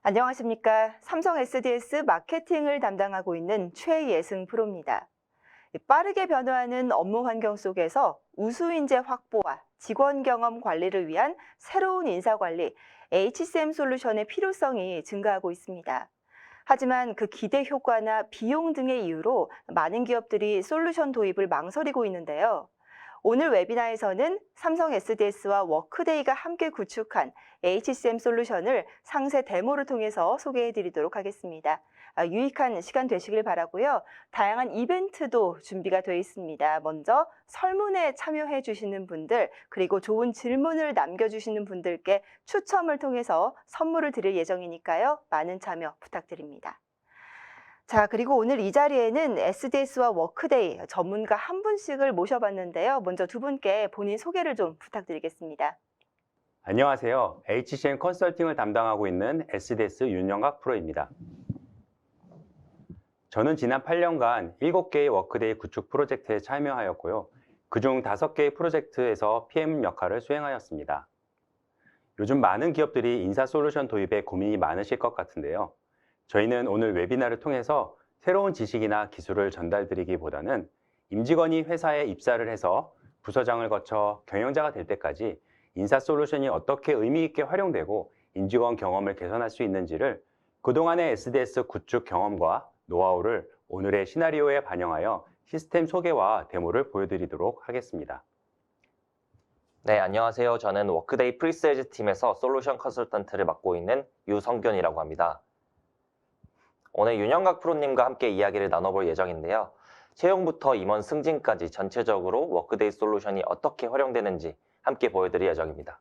안녕하십니까. 삼성 SDS 마케팅을 담당하고 있는 최예승 프로입니다. 빠르게 변화하는 업무 환경 속에서 우수인재 확보와 직원 경험 관리를 위한 새로운 인사관리, HCM 솔루션의 필요성이 증가하고 있습니다. 하지만 그 기대 효과나 비용 등의 이유로 많은 기업들이 솔루션 도입을 망설이고 있는데요. 오늘 웨비나에서는 삼성 SDS와 워크데이가 함께 구축한 HCM 솔루션을 상세 데모를 통해서 소개해 드리도록 하겠습니다. 유익한 시간 되시길 바라고요. 다양한 이벤트도 준비가 되어 있습니다. 먼저 설문에 참여해 주시는 분들, 그리고 좋은 질문을 남겨주시는 분들께 추첨을 통해서 선물을 드릴 예정이니까요. 많은 참여 부탁드립니다. 자, 그리고 오늘 이 자리에는 SDS와 워크데이 전문가 한 분씩을 모셔봤는데요. 먼저 두 분께 본인 소개를 좀 부탁드리겠습니다. 안녕하세요. HCM 컨설팅을 담당하고 있는 SDS 윤영각 프로입니다. 저는 지난 8년간 7개의 워크데이 구축 프로젝트에 참여하였고요. 그중 5개의 프로젝트에서 PM 역할을 수행하였습니다. 요즘 많은 기업들이 인사 솔루션 도입에 고민이 많으실 것 같은데요. 저희는 오늘 웨비나를 통해서 새로운 지식이나 기술을 전달드리기보다는 임직원이 회사에 입사를 해서 부서장을 거쳐 경영자가 될 때까지 인사 솔루션이 어떻게 의미 있게 활용되고 임직원 경험을 개선할 수 있는지를 그동안의 SDS 구축 경험과 노하우를 오늘의 시나리오에 반영하여 시스템 소개와 데모를 보여드리도록 하겠습니다. 네, 안녕하세요. 저는 워크데이 프리세일즈 팀에서 솔루션 컨설턴트를 맡고 있는 유성균이라고 합니다. 오늘 윤영각 프로님과 함께 이야기를 나눠볼 예정인데요. 채용부터 임원 승진까지 전체적으로 워크데이 솔루션이 어떻게 활용되는지 함께 보여드릴 예정입니다.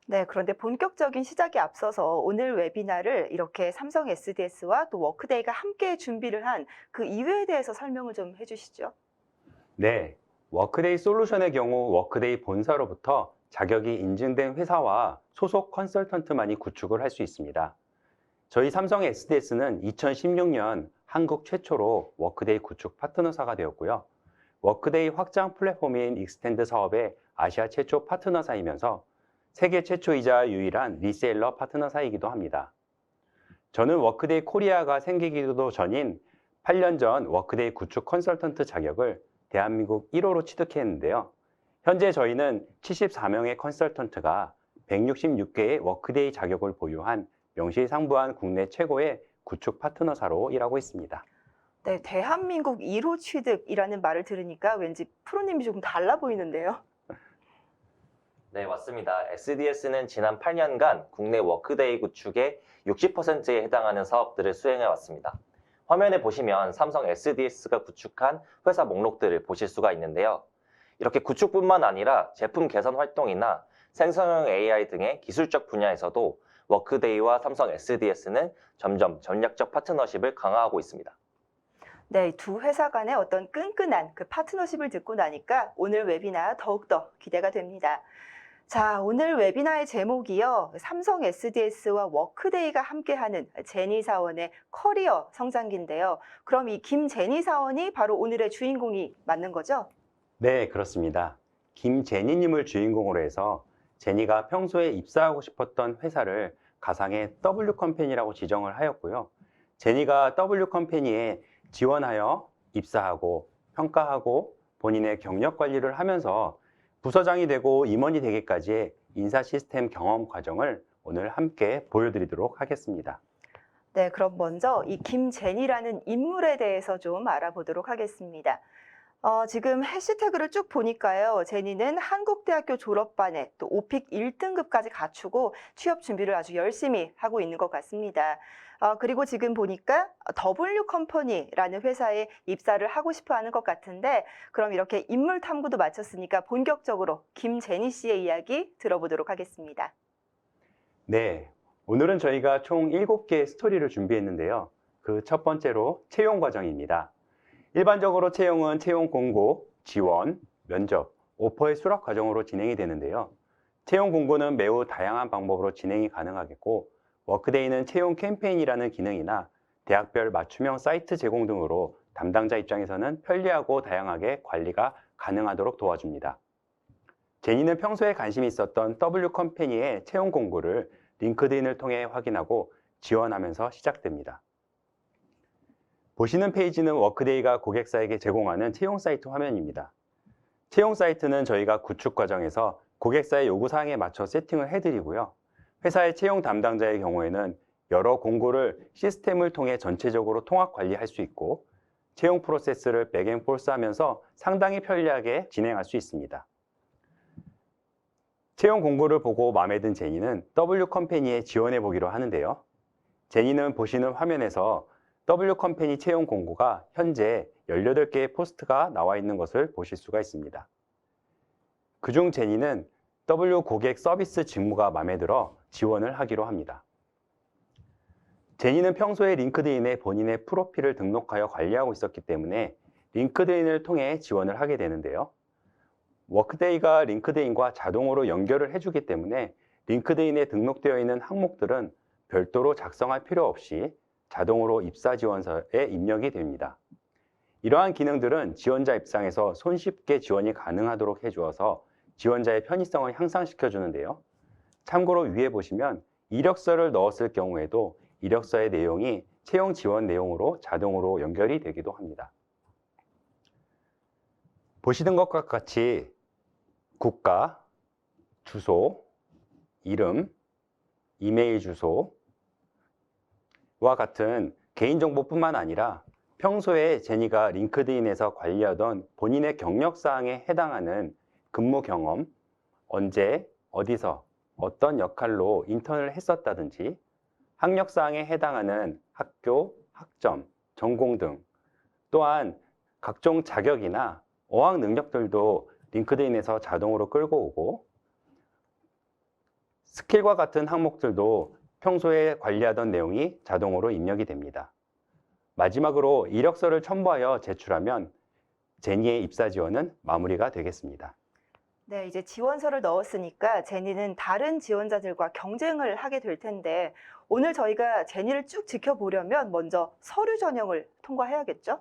네, 그런데 본격적인 시작에 앞서서 오늘 웨비나를 이렇게 삼성 SDS와 또 워크데이가 함께 준비를 한 그 이유에 대해서 설명을 좀 해주시죠. 네, 워크데이 솔루션의 경우 워크데이 본사로부터 자격이 인증된 회사와 소속 컨설턴트만이 구축을 할 수 있습니다. 저희 삼성 SDS는 2016년 한국 최초로 워크데이 구축 파트너사가 되었고요. 워크데이 확장 플랫폼인 익스텐드 사업의 아시아 최초 파트너사이면서 세계 최초이자 유일한 리셀러 파트너사이기도 합니다. 저는 워크데이 코리아가 생기기도 전인 8년 전 워크데이 구축 컨설턴트 자격을 대한민국 1호로 취득했는데요. 현재 저희는 74명의 컨설턴트가 166개의 워크데이 자격을 보유한 명실상부한 국내 최고의 구축 파트너사로 일하고 있습니다. 네, 대한민국 1호 취득이라는 말을 들으니까 왠지 프로님이 조금 달라 보이는데요. 네, 맞습니다. SDS는 지난 8년간 국내 워크데이 구축의 60%에 해당하는 사업들을 수행해 왔습니다. 화면에 보시면 삼성 SDS가 구축한 회사 목록들을 보실 수가 있는데요. 이렇게 구축뿐만 아니라 제품 개선 활동이나 생성형 AI 등의 기술적 분야에서도 워크데이와 삼성 SDS는 점점 전략적 파트너십을 강화하고 있습니다. 네, 두 회사 간의 어떤 끈끈한 그 파트너십을 듣고 나니까 오늘 웨비나 더욱더 기대가 됩니다. 자, 오늘 웨비나의 제목이요. 삼성 SDS와 워크데이가 함께하는 제니 사원의 커리어 성장기인데요. 그럼 이 김제니 사원이 바로 오늘의 주인공이 맞는 거죠? 네, 그렇습니다. 김제니님을 주인공으로 해서 제니가 평소에 입사하고 싶었던 회사를 가상의 W컴퍼니라고 지정을 하였고요. 제니가 W컴퍼니에 지원하여 입사하고 평가하고 본인의 경력 관리를 하면서 부서장이 되고 임원이 되기까지의 인사 시스템 경험 과정을 오늘 함께 보여드리도록 하겠습니다. 네, 그럼 먼저 이 김제니라는 인물에 대해서 좀 알아보도록 하겠습니다. 지금 해시태그를 쭉 보니까요. 제니는 한국대학교 졸업반에 또 오픽 1등급까지 갖추고 취업 준비를 아주 열심히 하고 있는 것 같습니다. 그리고 지금 보니까 W컴퍼니라는 회사에 입사를 하고 싶어 하는 것 같은데 그럼 이렇게 인물 탐구도 마쳤으니까 본격적으로 김제니 씨의 이야기 들어보도록 하겠습니다. 네, 오늘은 저희가 총 7개의 스토리를 준비했는데요. 그 첫 번째로 채용 과정입니다. 일반적으로 채용은 채용 공고, 지원, 면접, 오퍼의 수락 과정으로 진행이 되는데요. 채용 공고는 매우 다양한 방법으로 진행이 가능하겠고 워크데이는 채용 캠페인이라는 기능이나 대학별 맞춤형 사이트 제공 등으로 담당자 입장에서는 편리하고 다양하게 관리가 가능하도록 도와줍니다. 제니는 평소에 관심이 있었던 W컴퍼니의 채용 공고를 링크드인을 통해 확인하고 지원하면서 시작됩니다. 보시는 페이지는 워크데이가 고객사에게 제공하는 채용 사이트 화면입니다. 채용 사이트는 저희가 구축 과정에서 고객사의 요구사항에 맞춰 세팅을 해드리고요. 회사의 채용 담당자의 경우에는 여러 공고를 시스템을 통해 전체적으로 통합 관리할 수 있고 채용 프로세스를 백앤포스 하면서 상당히 편리하게 진행할 수 있습니다. 채용 공고를 보고 마음에 든 제니는 W컴퍼니에 지원해 보기로 하는데요. 제니는 보시는 화면에서 W컴퍼니 채용 공고가 현재 18개의 포스트가 나와 있는 것을 보실 수가 있습니다. 그중 제니는 W 고객 서비스 직무가 마음에 들어 지원을 하기로 합니다. 제니는 평소에 링크드인에 본인의 프로필을 등록하여 관리하고 있었기 때문에 링크드인을 통해 지원을 하게 되는데요. 워크데이가 링크드인과 자동으로 연결을 해주기 때문에 링크드인에 등록되어 있는 항목들은 별도로 작성할 필요 없이 자동으로 입사 지원서에 입력이 됩니다. 이러한 기능들은 지원자 입장에서 손쉽게 지원이 가능하도록 해주어서 지원자의 편의성을 향상시켜 주는데요. 참고로 위에 보시면 이력서를 넣었을 경우에도 이력서의 내용이 채용 지원 내용으로 자동으로 연결이 되기도 합니다. 보시는 것과 같이 국가, 주소, 이름, 이메일 주소와 같은 개인정보뿐만 아니라 평소에 제니가 링크드인에서 관리하던 본인의 경력사항에 해당하는 근무 경험, 언제, 어디서, 어떤 역할로 인턴을 했었다든지 학력사항에 해당하는 학교, 학점, 전공 등 또한 각종 자격이나 어학 능력들도 링크드인에서 자동으로 끌고 오고 스킬과 같은 항목들도 평소에 관리하던 내용이 자동으로 입력이 됩니다. 마지막으로 이력서를 첨부하여 제출하면 제니의 입사 지원은 마무리가 되겠습니다. 네, 이제 지원서를 넣었으니까 제니는 다른 지원자들과 경쟁을 하게 될 텐데 오늘 저희가 제니를 쭉 지켜보려면 먼저 서류 전형을 통과해야겠죠?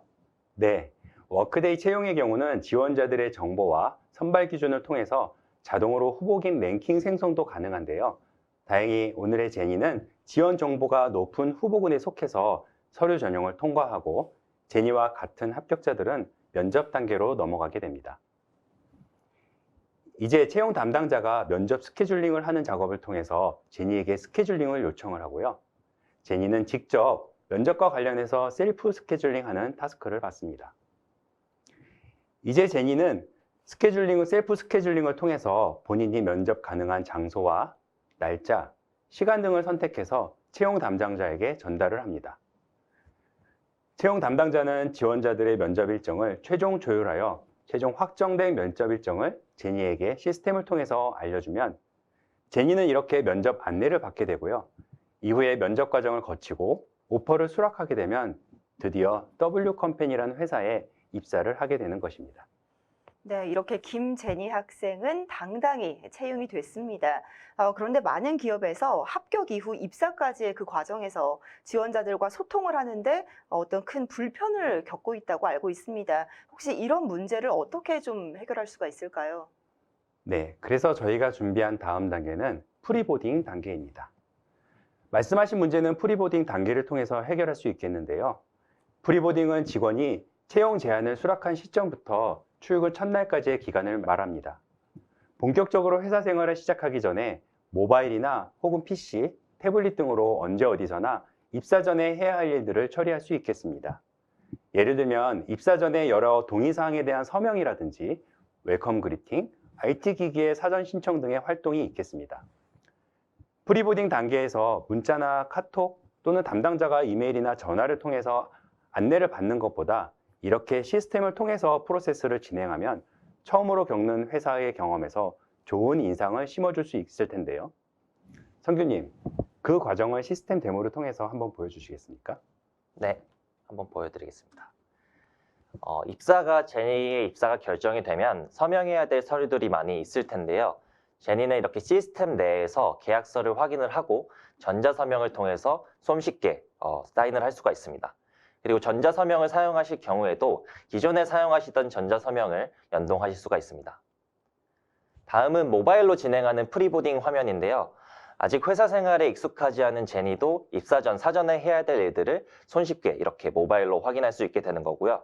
네, 워크데이 채용의 경우는 지원자들의 정보와 선발 기준을 통해서 자동으로 후보긴 랭킹 생성도 가능한데요. 다행히 오늘의 제니는 지원 정보가 높은 후보군에 속해서 서류 전형을 통과하고 제니와 같은 합격자들은 면접 단계로 넘어가게 됩니다. 이제 채용 담당자가 면접 스케줄링을 하는 작업을 통해서 제니에게 스케줄링을 요청을 하고요. 제니는 직접 면접과 관련해서 셀프 스케줄링하는 타스크를 받습니다. 이제 제니는 셀프 스케줄링을 통해서 본인이 면접 가능한 장소와 날짜, 시간 등을 선택해서 채용 담당자에게 전달을 합니다. 채용 담당자는 지원자들의 면접 일정을 최종 조율하여 최종 확정된 면접 일정을 제니에게 시스템을 통해서 알려주면 제니는 이렇게 면접 안내를 받게 되고요. 이후에 면접 과정을 거치고 오퍼를 수락하게 되면 드디어 W컴퍼니라는 회사에 입사를 하게 되는 것입니다. 네, 이렇게 김제니 학생은 당당히 채용이 됐습니다. 그런데 많은 기업에서 합격 이후 입사까지의 그 과정에서 지원자들과 소통을 하는데 어떤 큰 불편을 겪고 있다고 알고 있습니다. 혹시 이런 문제를 어떻게 좀 해결할 수가 있을까요? 네, 그래서 저희가 준비한 다음 단계는 프리보딩 단계입니다. 말씀하신 문제는 프리보딩 단계를 통해서 해결할 수 있겠는데요. 프리보딩은 직원이 채용 제안을 수락한 시점부터 출근 첫날까지의 기간을 말합니다. 본격적으로 회사 생활을 시작하기 전에 모바일이나 혹은 PC, 태블릿 등으로 언제 어디서나 입사 전에 해야 할 일들을 처리할 수 있겠습니다. 예를 들면 입사 전에 여러 동의사항에 대한 서명이라든지 웰컴 그리팅, IT 기기의 사전 신청 등의 활동이 있겠습니다. 프리보딩 단계에서 문자나 카톡 또는 담당자가 이메일이나 전화를 통해서 안내를 받는 것보다 이렇게 시스템을 통해서 프로세스를 진행하면 처음으로 겪는 회사의 경험에서 좋은 인상을 심어줄 수 있을 텐데요. 성규님, 그 과정을 시스템 데모를 통해서 한번 보여주시겠습니까? 네, 한번 보여드리겠습니다. 제니의 입사가 결정이 되면 서명해야 될 서류들이 많이 있을 텐데요. 제니는 이렇게 시스템 내에서 계약서를 확인을 하고 전자서명을 통해서 손쉽게 사인을 할 수가 있습니다. 그리고 전자서명을 사용하실 경우에도 기존에 사용하시던 전자서명을 연동하실 수가 있습니다. 다음은 모바일로 진행하는 프리보딩 화면인데요. 아직 회사 생활에 익숙하지 않은 제니도 입사 전 사전에 해야 될 일들을 손쉽게 이렇게 모바일로 확인할 수 있게 되는 거고요.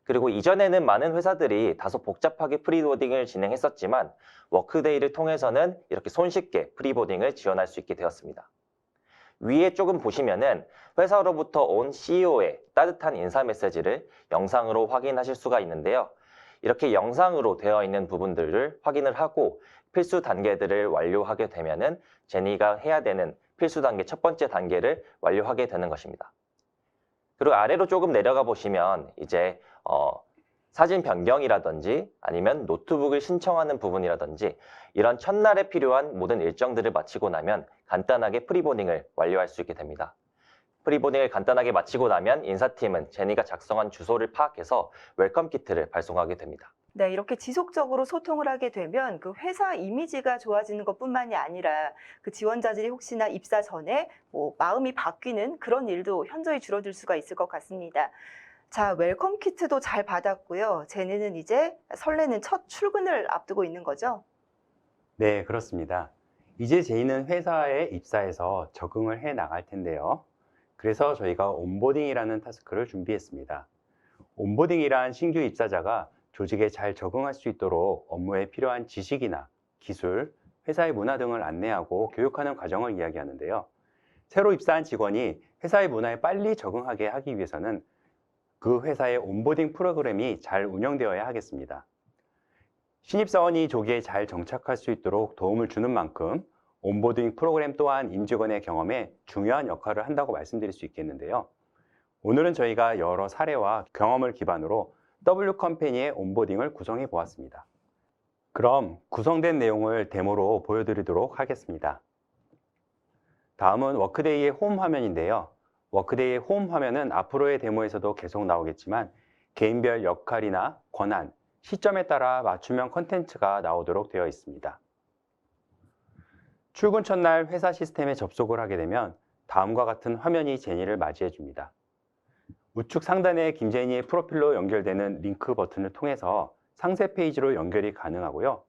그리고 이전에는 많은 회사들이 다소 복잡하게 프리보딩을 진행했었지만 워크데이를 통해서는 이렇게 손쉽게 프리보딩을 지원할 수 있게 되었습니다. 위에 조금 보시면은 회사로부터 온 CEO의 따뜻한 인사 메시지를 영상으로 확인하실 수가 있는데요. 이렇게 영상으로 되어 있는 부분들을 확인을 하고 필수 단계들을 완료하게 되면은 제니가 해야 되는 필수 단계 첫 번째 단계를 완료하게 되는 것입니다. 그리고 아래로 조금 내려가 보시면 이제 사진 변경이라든지 아니면 노트북을 신청하는 부분이라든지 이런 첫날에 필요한 모든 일정들을 마치고 나면 간단하게 프리보딩을 완료할 수 있게 됩니다. 프리보딩을 간단하게 마치고 나면 인사팀은 제니가 작성한 주소를 파악해서 웰컴 키트를 발송하게 됩니다. 네, 이렇게 지속적으로 소통을 하게 되면 그 회사 이미지가 좋아지는 것뿐만이 아니라 그 지원자들이 혹시나 입사 전에 마음이 바뀌는 그런 일도 현저히 줄어들 수가 있을 것 같습니다. 자, 웰컴 키트도 잘 받았고요. 제니는 이제 설레는 첫 출근을 앞두고 있는 거죠? 네, 그렇습니다. 이제 제이는 회사에 입사해서 적응을 해 나갈 텐데요. 그래서 저희가 온보딩이라는 타스크를 준비했습니다. 온보딩이란 신규 입사자가 조직에 잘 적응할 수 있도록 업무에 필요한 지식이나 기술, 회사의 문화 등을 안내하고 교육하는 과정을 이야기하는데요. 새로 입사한 직원이 회사의 문화에 빨리 적응하게 하기 위해서는 그 회사의 온보딩 프로그램이 잘 운영되어야 하겠습니다. 신입사원이 조기에 잘 정착할 수 있도록 도움을 주는 만큼 온보딩 프로그램 또한 임직원의 경험에 중요한 역할을 한다고 말씀드릴 수 있겠는데요. 오늘은 저희가 여러 사례와 경험을 기반으로 W컴퍼니의 온보딩을 구성해 보았습니다. 그럼 구성된 내용을 데모로 보여드리도록 하겠습니다. 다음은 워크데이의 홈 화면인데요. 워크데이의 홈 화면은 앞으로의 데모에서도 계속 나오겠지만 개인별 역할이나 권한, 시점에 따라 맞춤형 콘텐츠가 나오도록 되어 있습니다. 출근 첫날 회사 시스템에 접속을 하게 되면 다음과 같은 화면이 제니를 맞이해 줍니다. 우측 상단에 김제니의 프로필로 연결되는 링크 버튼을 통해서 상세 페이지로 연결이 가능하고요.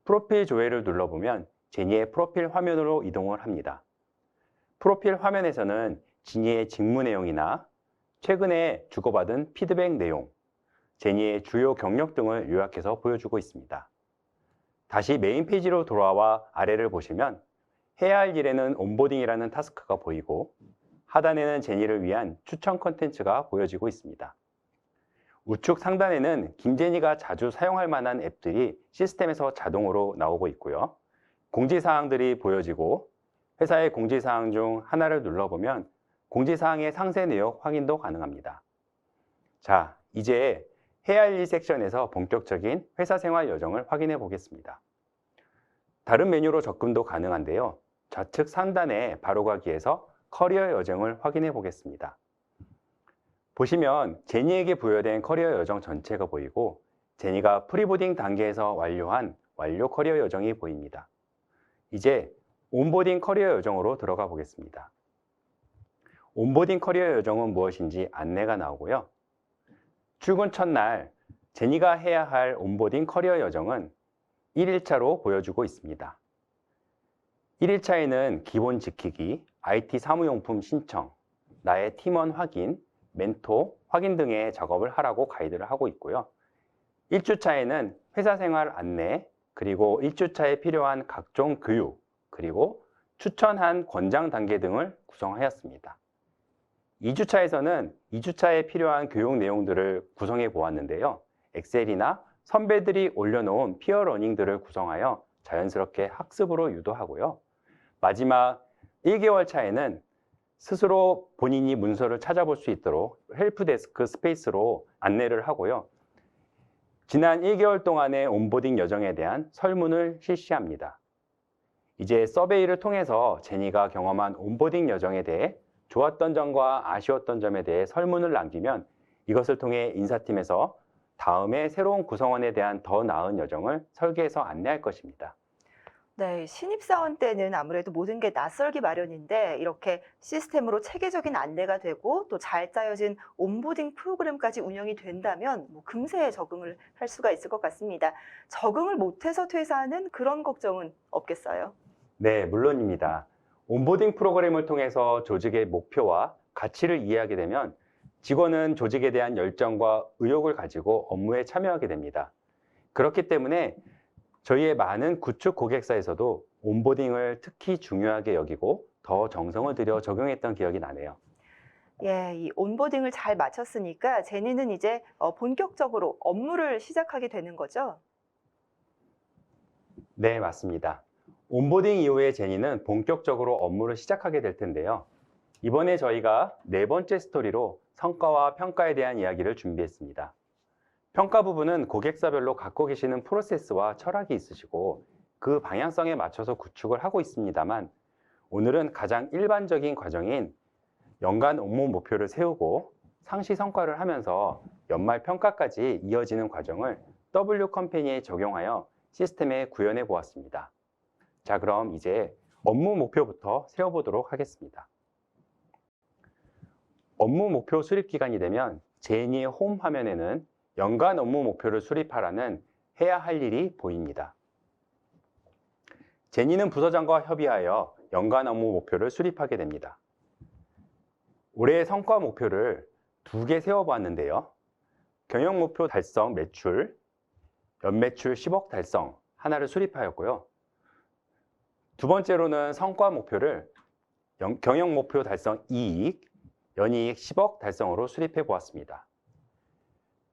프로필 조회를 눌러보면 제니의 프로필 화면으로 이동을 합니다. 프로필 화면에서는 제니의 직무 내용이나 최근에 주고받은 피드백 내용, 제니의 주요 경력 등을 요약해서 보여주고 있습니다. 다시 메인 페이지로 돌아와 아래를 보시면 해야 할 일에는 온보딩이라는 타스크가 보이고 하단에는 제니를 위한 추천 콘텐츠가 보여지고 있습니다. 우측 상단에는 김제니가 자주 사용할 만한 앱들이 시스템에서 자동으로 나오고 있고요. 공지사항들이 보여지고 회사의 공지사항 중 하나를 눌러보면 공지사항의 상세 내용 확인도 가능합니다. 자, 이제 해야 할 일 섹션에서 본격적인 회사 생활 여정을 확인해 보겠습니다. 다른 메뉴로 접근도 가능한데요. 좌측 상단의 바로가기에서 커리어 여정을 확인해 보겠습니다. 보시면 제니에게 부여된 커리어 여정 전체가 보이고 제니가 프리보딩 단계에서 완료한 완료 커리어 여정이 보입니다. 이제 온보딩 커리어 여정으로 들어가 보겠습니다. 온보딩 커리어 여정은 무엇인지 안내가 나오고요. 출근 첫날 제니가 해야 할 온보딩 커리어 여정은 1일차로 보여주고 있습니다. 1일차에는 기본 지키기, IT 사무용품 신청, 나의 팀원 확인, 멘토 확인 등의 작업을 하라고 가이드를 하고 있고요. 1주차에는 회사 생활 안내, 그리고 1주차에 필요한 각종 교육, 그리고 추천한 권장 단계 등을 구성하였습니다. 2주차에서는 2주차에 필요한 교육 내용들을 구성해 보았는데요. 엑셀이나 선배들이 올려놓은 피어 러닝들을 구성하여 자연스럽게 학습으로 유도하고요. 마지막 1개월 차에는 스스로 본인이 문서를 찾아볼 수 있도록 헬프데스크 스페이스로 안내를 하고요. 지난 1개월 동안의 온보딩 여정에 대한 설문을 실시합니다. 이제 서베이를 통해서 제니가 경험한 온보딩 여정에 대해 좋았던 점과 아쉬웠던 점에 대해 설문을 남기면 이것을 통해 인사팀에서 다음에 새로운 구성원에 대한 더 나은 여정을 설계해서 안내할 것입니다. 네, 신입사원 때는 아무래도 모든 게 낯설기 마련인데 이렇게 시스템으로 체계적인 안내가 되고 또 잘 짜여진 온보딩 프로그램까지 운영이 된다면 금세 적응을 할 수가 있을 것 같습니다. 적응을 못해서 퇴사하는 그런 걱정은 없겠어요? 네, 물론입니다. 온보딩 프로그램을 통해서 조직의 목표와 가치를 이해하게 되면 직원은 조직에 대한 열정과 의욕을 가지고 업무에 참여하게 됩니다. 그렇기 때문에 저희의 많은 구축 고객사에서도 온보딩을 특히 중요하게 여기고 더 정성을 들여 적용했던 기억이 나네요. 예, 이 온보딩을 잘 마쳤으니까 제니는 이제 본격적으로 업무를 시작하게 되는 거죠? 네, 맞습니다. 온보딩 이후에 제니는 본격적으로 업무를 시작하게 될 텐데요. 이번에 저희가 네 번째 스토리로 성과와 평가에 대한 이야기를 준비했습니다. 평가 부분은 고객사별로 갖고 계시는 프로세스와 철학이 있으시고 그 방향성에 맞춰서 구축을 하고 있습니다만 오늘은 가장 일반적인 과정인 연간 업무 목표를 세우고 상시 성과를 하면서 연말 평가까지 이어지는 과정을 W 컴퍼니에 적용하여 시스템에 구현해 보았습니다. 자, 그럼 이제 업무 목표부터 세워보도록 하겠습니다. 업무 목표 수립 기간이 되면 제니의 홈 화면에는 연간 업무 목표를 수립하라는 해야 할 일이 보입니다. 제니는 부서장과 협의하여 연간 업무 목표를 수립하게 됩니다. 올해의 성과 목표를 2개 세워보았는데요. 경영 목표 달성 매출, 연매출 10억 달성 하나를 수립하였고요. 두 번째로는 성과 목표를 경영 목표 달성 이익, 연이익 10억 달성으로 수립해 보았습니다.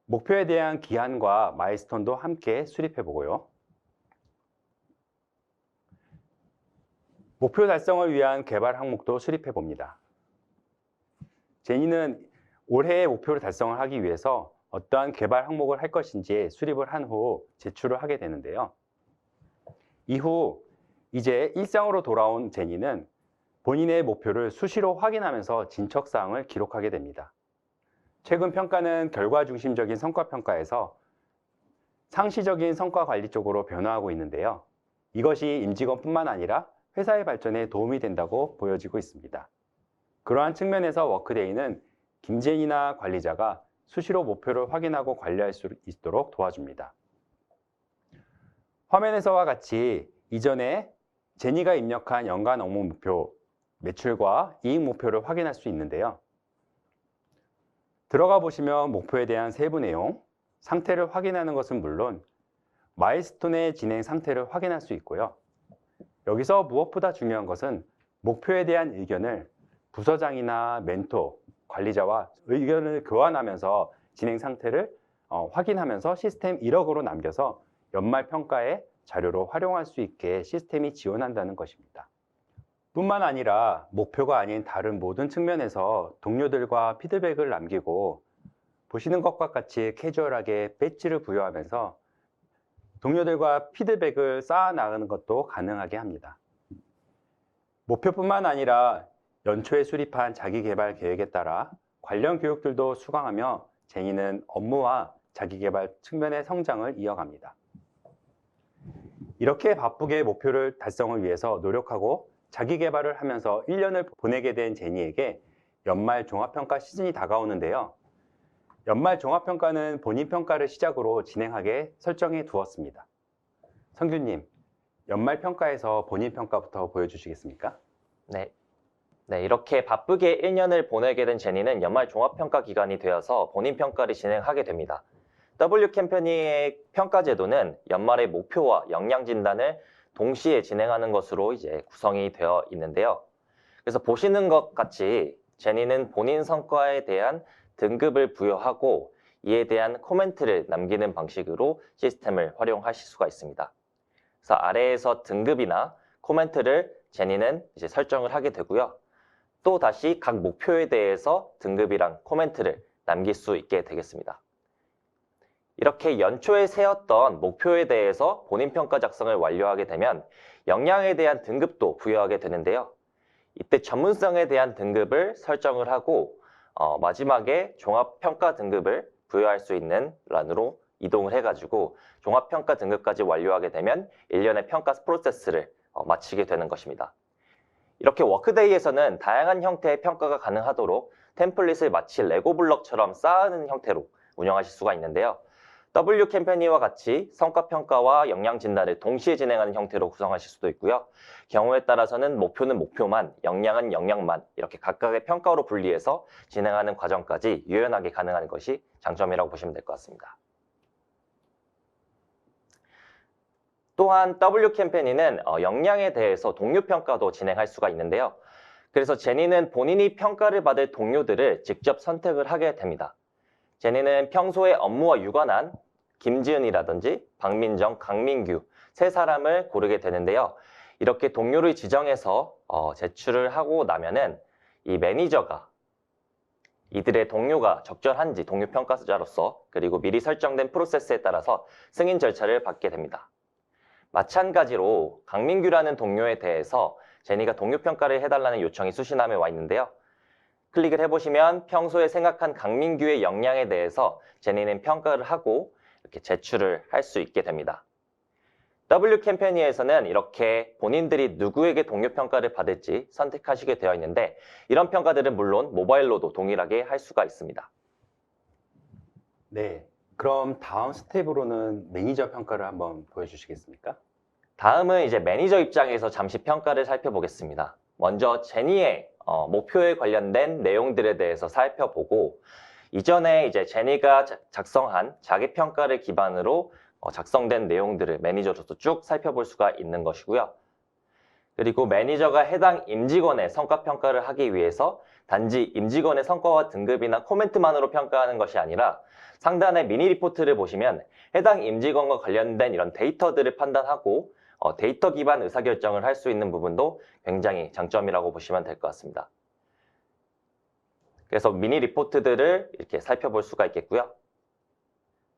목표에 대한 기한과 마일스톤도 함께 수립해 보고요. 목표 달성을 위한 개발 항목도 수립해 봅니다. 제니는 올해의 목표를 달성을 하기 위해서 어떠한 개발 항목을 할 것인지 수립을 한 후 제출을 하게 되는데요. 이후 이제 일상으로 돌아온 제니는 본인의 목표를 수시로 확인하면서 진척사항을 기록하게 됩니다. 최근 평가는 결과 중심적인 성과 평가에서 상시적인 성과 관리 쪽으로 변화하고 있는데요. 이것이 임직원뿐만 아니라 회사의 발전에 도움이 된다고 보여지고 있습니다. 그러한 측면에서 워크데이는 김제니나 관리자가 수시로 목표를 확인하고 관리할 수 있도록 도와줍니다. 화면에서와 같이 이전에 제니가 입력한 연간 업무 목표, 매출과 이익 목표를 확인할 수 있는데요. 들어가 보시면 목표에 대한 세부 내용, 상태를 확인하는 것은 물론 마일스톤의 진행 상태를 확인할 수 있고요. 여기서 무엇보다 중요한 것은 목표에 대한 의견을 부서장이나 멘토, 관리자와 의견을 교환하면서 진행 상태를 확인하면서 시스템 1억으로 남겨서 연말 평가에 자료로 활용할 수 있게 시스템이 지원한다는 것입니다. 뿐만 아니라 목표가 아닌 다른 모든 측면에서 동료들과 피드백을 남기고 보시는 것과 같이 캐주얼하게 배지를 부여하면서 동료들과 피드백을 쌓아나가는 것도 가능하게 합니다. 목표뿐만 아니라 연초에 수립한 자기개발 계획에 따라 관련 교육들도 수강하며 제니는 업무와 자기개발 측면의 성장을 이어갑니다. 이렇게 바쁘게 목표를 달성을 위해서 노력하고 자기개발을 하면서 1년을 보내게 된 제니에게 연말 종합평가 시즌이 다가오는데요. 연말 종합평가는 본인 평가를 시작으로 진행하게 설정해 두었습니다. 성규님, 연말 평가에서 본인 평가부터 보여주시겠습니까? 네. 이렇게 바쁘게 1년을 보내게 된 제니는 연말 종합평가 기간이 되어서 본인 평가를 진행하게 됩니다. W 컴퍼니의 평가 제도는 연말의 목표와 역량 진단을 동시에 진행하는 것으로 이제 구성이 되어 있는데요. 그래서 보시는 것 같이 제니는 본인 성과에 대한 등급을 부여하고 이에 대한 코멘트를 남기는 방식으로 시스템을 활용하실 수가 있습니다. 그래서 아래에서 등급이나 코멘트를 제니는 이제 설정을 하게 되고요. 또 다시 각 목표에 대해서 등급이랑 코멘트를 남길 수 있게 되겠습니다. 이렇게 연초에 세웠던 목표에 대해서 본인 평가 작성을 완료하게 되면 역량에 대한 등급도 부여하게 되는데요. 이때 전문성에 대한 등급을 설정을 하고 마지막에 종합평가 등급을 부여할 수 있는 란으로 이동을 해가지고 종합평가 등급까지 완료하게 되면 1년의 평가 프로세스를 마치게 되는 것입니다. 이렇게 워크데이에서는 다양한 형태의 평가가 가능하도록 템플릿을 마치 레고 블럭처럼 쌓는 형태로 운영하실 수가 있는데요. W 캠페니와 같이 성과평가와 역량진단을 동시에 진행하는 형태로 구성하실 수도 있고요. 경우에 따라서는 목표는 목표만, 역량은 역량만 이렇게 각각의 평가로 분리해서 진행하는 과정까지 유연하게 가능한 것이 장점이라고 보시면 될 것 같습니다. 또한 W 캠페니는 역량에 대해서 동료 평가도 진행할 수가 있는데요. 그래서 제니는 본인이 평가를 받을 동료들을 직접 선택을 하게 됩니다. 제니는 평소에 업무와 유관한 김지은이라든지 박민정, 강민규 세 사람을 고르게 되는데요. 이렇게 동료를 지정해서 제출을 하고 나면은 이 매니저가 이들의 동료가 적절한지 동료 평가자로서 그리고 미리 설정된 프로세스에 따라서 승인 절차를 받게 됩니다. 마찬가지로 강민규라는 동료에 대해서 제니가 동료 평가를 해달라는 요청이 수신함에 와 있는데요. 클릭을 해보시면 평소에 생각한 강민규의 역량에 대해서 제니는 평가를 하고 이렇게 제출을 할 수 있게 됩니다. W 캠페니에서는 이렇게 본인들이 누구에게 동료 평가를 받을지 선택하시게 되어 있는데 이런 평가들은 물론 모바일로도 동일하게 할 수가 있습니다. 네, 그럼 다음 스텝으로는 매니저 평가를 한번 보여주시겠습니까? 다음은 이제 매니저 입장에서 잠시 평가를 살펴보겠습니다. 먼저 제니의 목표에 관련된 내용들에 대해서 살펴보고 이전에 이제 제니가 작성한 자기평가를 기반으로 작성된 내용들을 매니저로서 쭉 살펴볼 수가 있는 것이고요. 그리고 매니저가 해당 임직원의 성과평가를 하기 위해서 단지 임직원의 성과와 등급이나 코멘트만으로 평가하는 것이 아니라 상단의 미니 리포트를 보시면 해당 임직원과 관련된 이런 데이터들을 판단하고 데이터 기반 의사결정을 할 수 있는 부분도 굉장히 장점이라고 보시면 될 것 같습니다. 그래서 미니 리포트들을 이렇게 살펴볼 수가 있겠고요.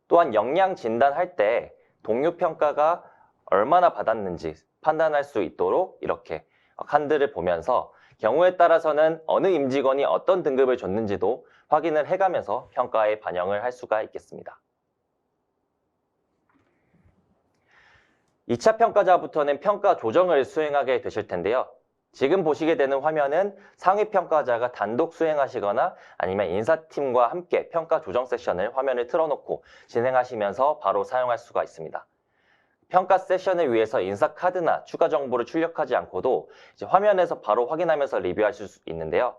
또한 역량 진단할 때 동료 평가가 얼마나 받았는지 판단할 수 있도록 이렇게 칸들을 보면서 경우에 따라서는 어느 임직원이 어떤 등급을 줬는지도 확인을 해가면서 평가에 반영을 할 수가 있겠습니다. 2차 평가자부터는 평가 조정을 수행하게 되실 텐데요. 지금 보시게 되는 화면은 상위 평가자가 단독 수행하시거나 아니면 인사팀과 함께 평가 조정 세션을 화면을 틀어놓고 진행하시면서 바로 사용할 수가 있습니다. 평가 세션을 위해서 인사 카드나 추가 정보를 출력하지 않고도 이제 화면에서 바로 확인하면서 리뷰하실 수 있는데요.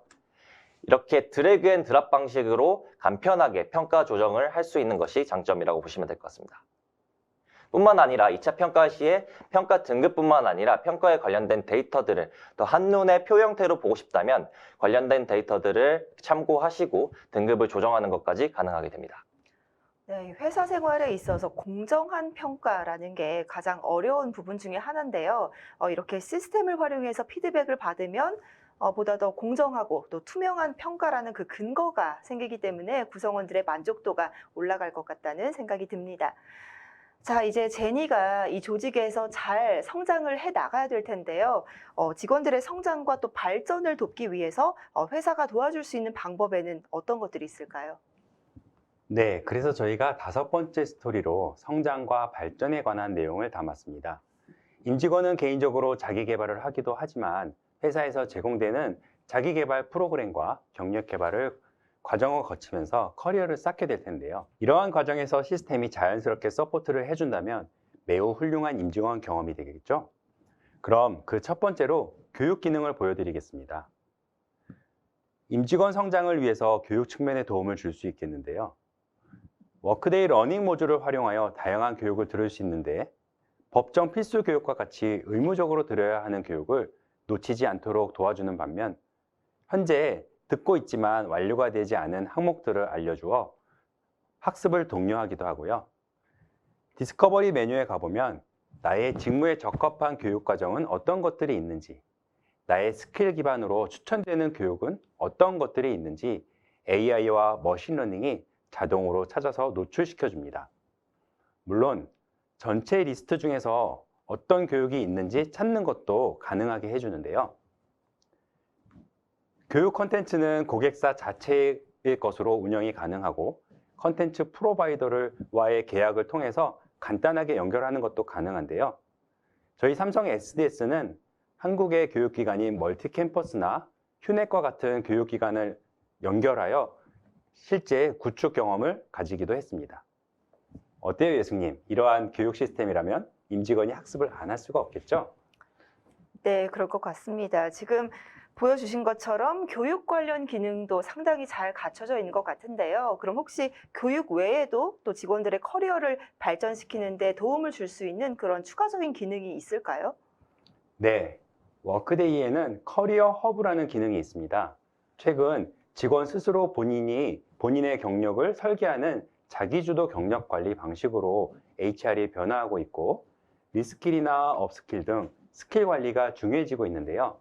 이렇게 드래그 앤 드랍 방식으로 간편하게 평가 조정을 할 수 있는 것이 장점이라고 보시면 될 것 같습니다. 뿐만 아니라 2차 평가 시에 평가 등급뿐만 아니라 평가에 관련된 데이터들을 더 한눈에 표 형태로 보고 싶다면 관련된 데이터들을 참고하시고 등급을 조정하는 것까지 가능하게 됩니다. 네, 회사 생활에 있어서 공정한 평가라는 게 가장 어려운 부분 중에 하나인데요. 이렇게 시스템을 활용해서 피드백을 받으면 보다 더 공정하고 또 투명한 평가라는 그 근거가 생기기 때문에 구성원들의 만족도가 올라갈 것 같다는 생각이 듭니다. 자, 이제 제니가 이 조직에서 잘 성장을 해 나가야 될 텐데요. 직원들의 성장과 또 발전을 돕기 위해서 회사가 도와줄 수 있는 방법에는 어떤 것들이 있을까요? 네, 그래서 저희가 5번째 스토리로 성장과 발전에 관한 내용을 담았습니다. 임직원은 개인적으로 자기 개발을 하기도 하지만 회사에서 제공되는 자기 개발 프로그램과 경력 개발을 과정을 거치면서 커리어를 쌓게 될 텐데요. 이러한 과정에서 시스템이 자연스럽게 서포트를 해준다면 매우 훌륭한 임직원 경험이 되겠죠. 그럼 그 첫 번째로 교육 기능을 보여드리겠습니다. 임직원 성장을 위해서 교육 측면에 도움을 줄 수 있겠는데요. 워크데이 러닝 모듈을 활용하여 다양한 교육을 들을 수 있는데 법정 필수 교육과 같이 의무적으로 들어야 하는 교육을 놓치지 않도록 도와주는 반면 현재 듣고 있지만 완료가 되지 않은 항목들을 알려주어 학습을 독려하기도 하고요. 디스커버리 메뉴에 가보면 나의 직무에 적합한 교육 과정은 어떤 것들이 있는지, 나의 스킬 기반으로 추천되는 교육은 어떤 것들이 있는지 AI와 머신러닝이 자동으로 찾아서 노출시켜줍니다. 물론 전체 리스트 중에서 어떤 교육이 있는지 찾는 것도 가능하게 해주는데요. 교육 콘텐츠는 고객사 자체의 것으로 운영이 가능하고 콘텐츠 프로바이더와의 계약을 통해서 간단하게 연결하는 것도 가능한데요. 저희 삼성 SDS는 한국의 교육기관인 멀티캠퍼스나 휴넷과 같은 교육기관을 연결하여 실제 구축 경험을 가지기도 했습니다. 어때요, 예숙님? 이러한 교육 시스템이라면 임직원이 학습을 안 할 수가 없겠죠? 네, 그럴 것 같습니다. 지금 보여주신 것처럼 교육 관련 기능도 상당히 잘 갖춰져 있는 것 같은데요. 그럼 혹시 교육 외에도 또 직원들의 커리어를 발전시키는 데 도움을 줄 수 있는 그런 추가적인 기능이 있을까요? 네, 워크데이에는 커리어 허브라는 기능이 있습니다. 최근 직원 스스로 본인의 경력을 설계하는 자기주도 경력 관리 방식으로 HR이 변화하고 있고, 리스킬이나 업스킬 등 스킬 관리가 중요해지고 있는데요.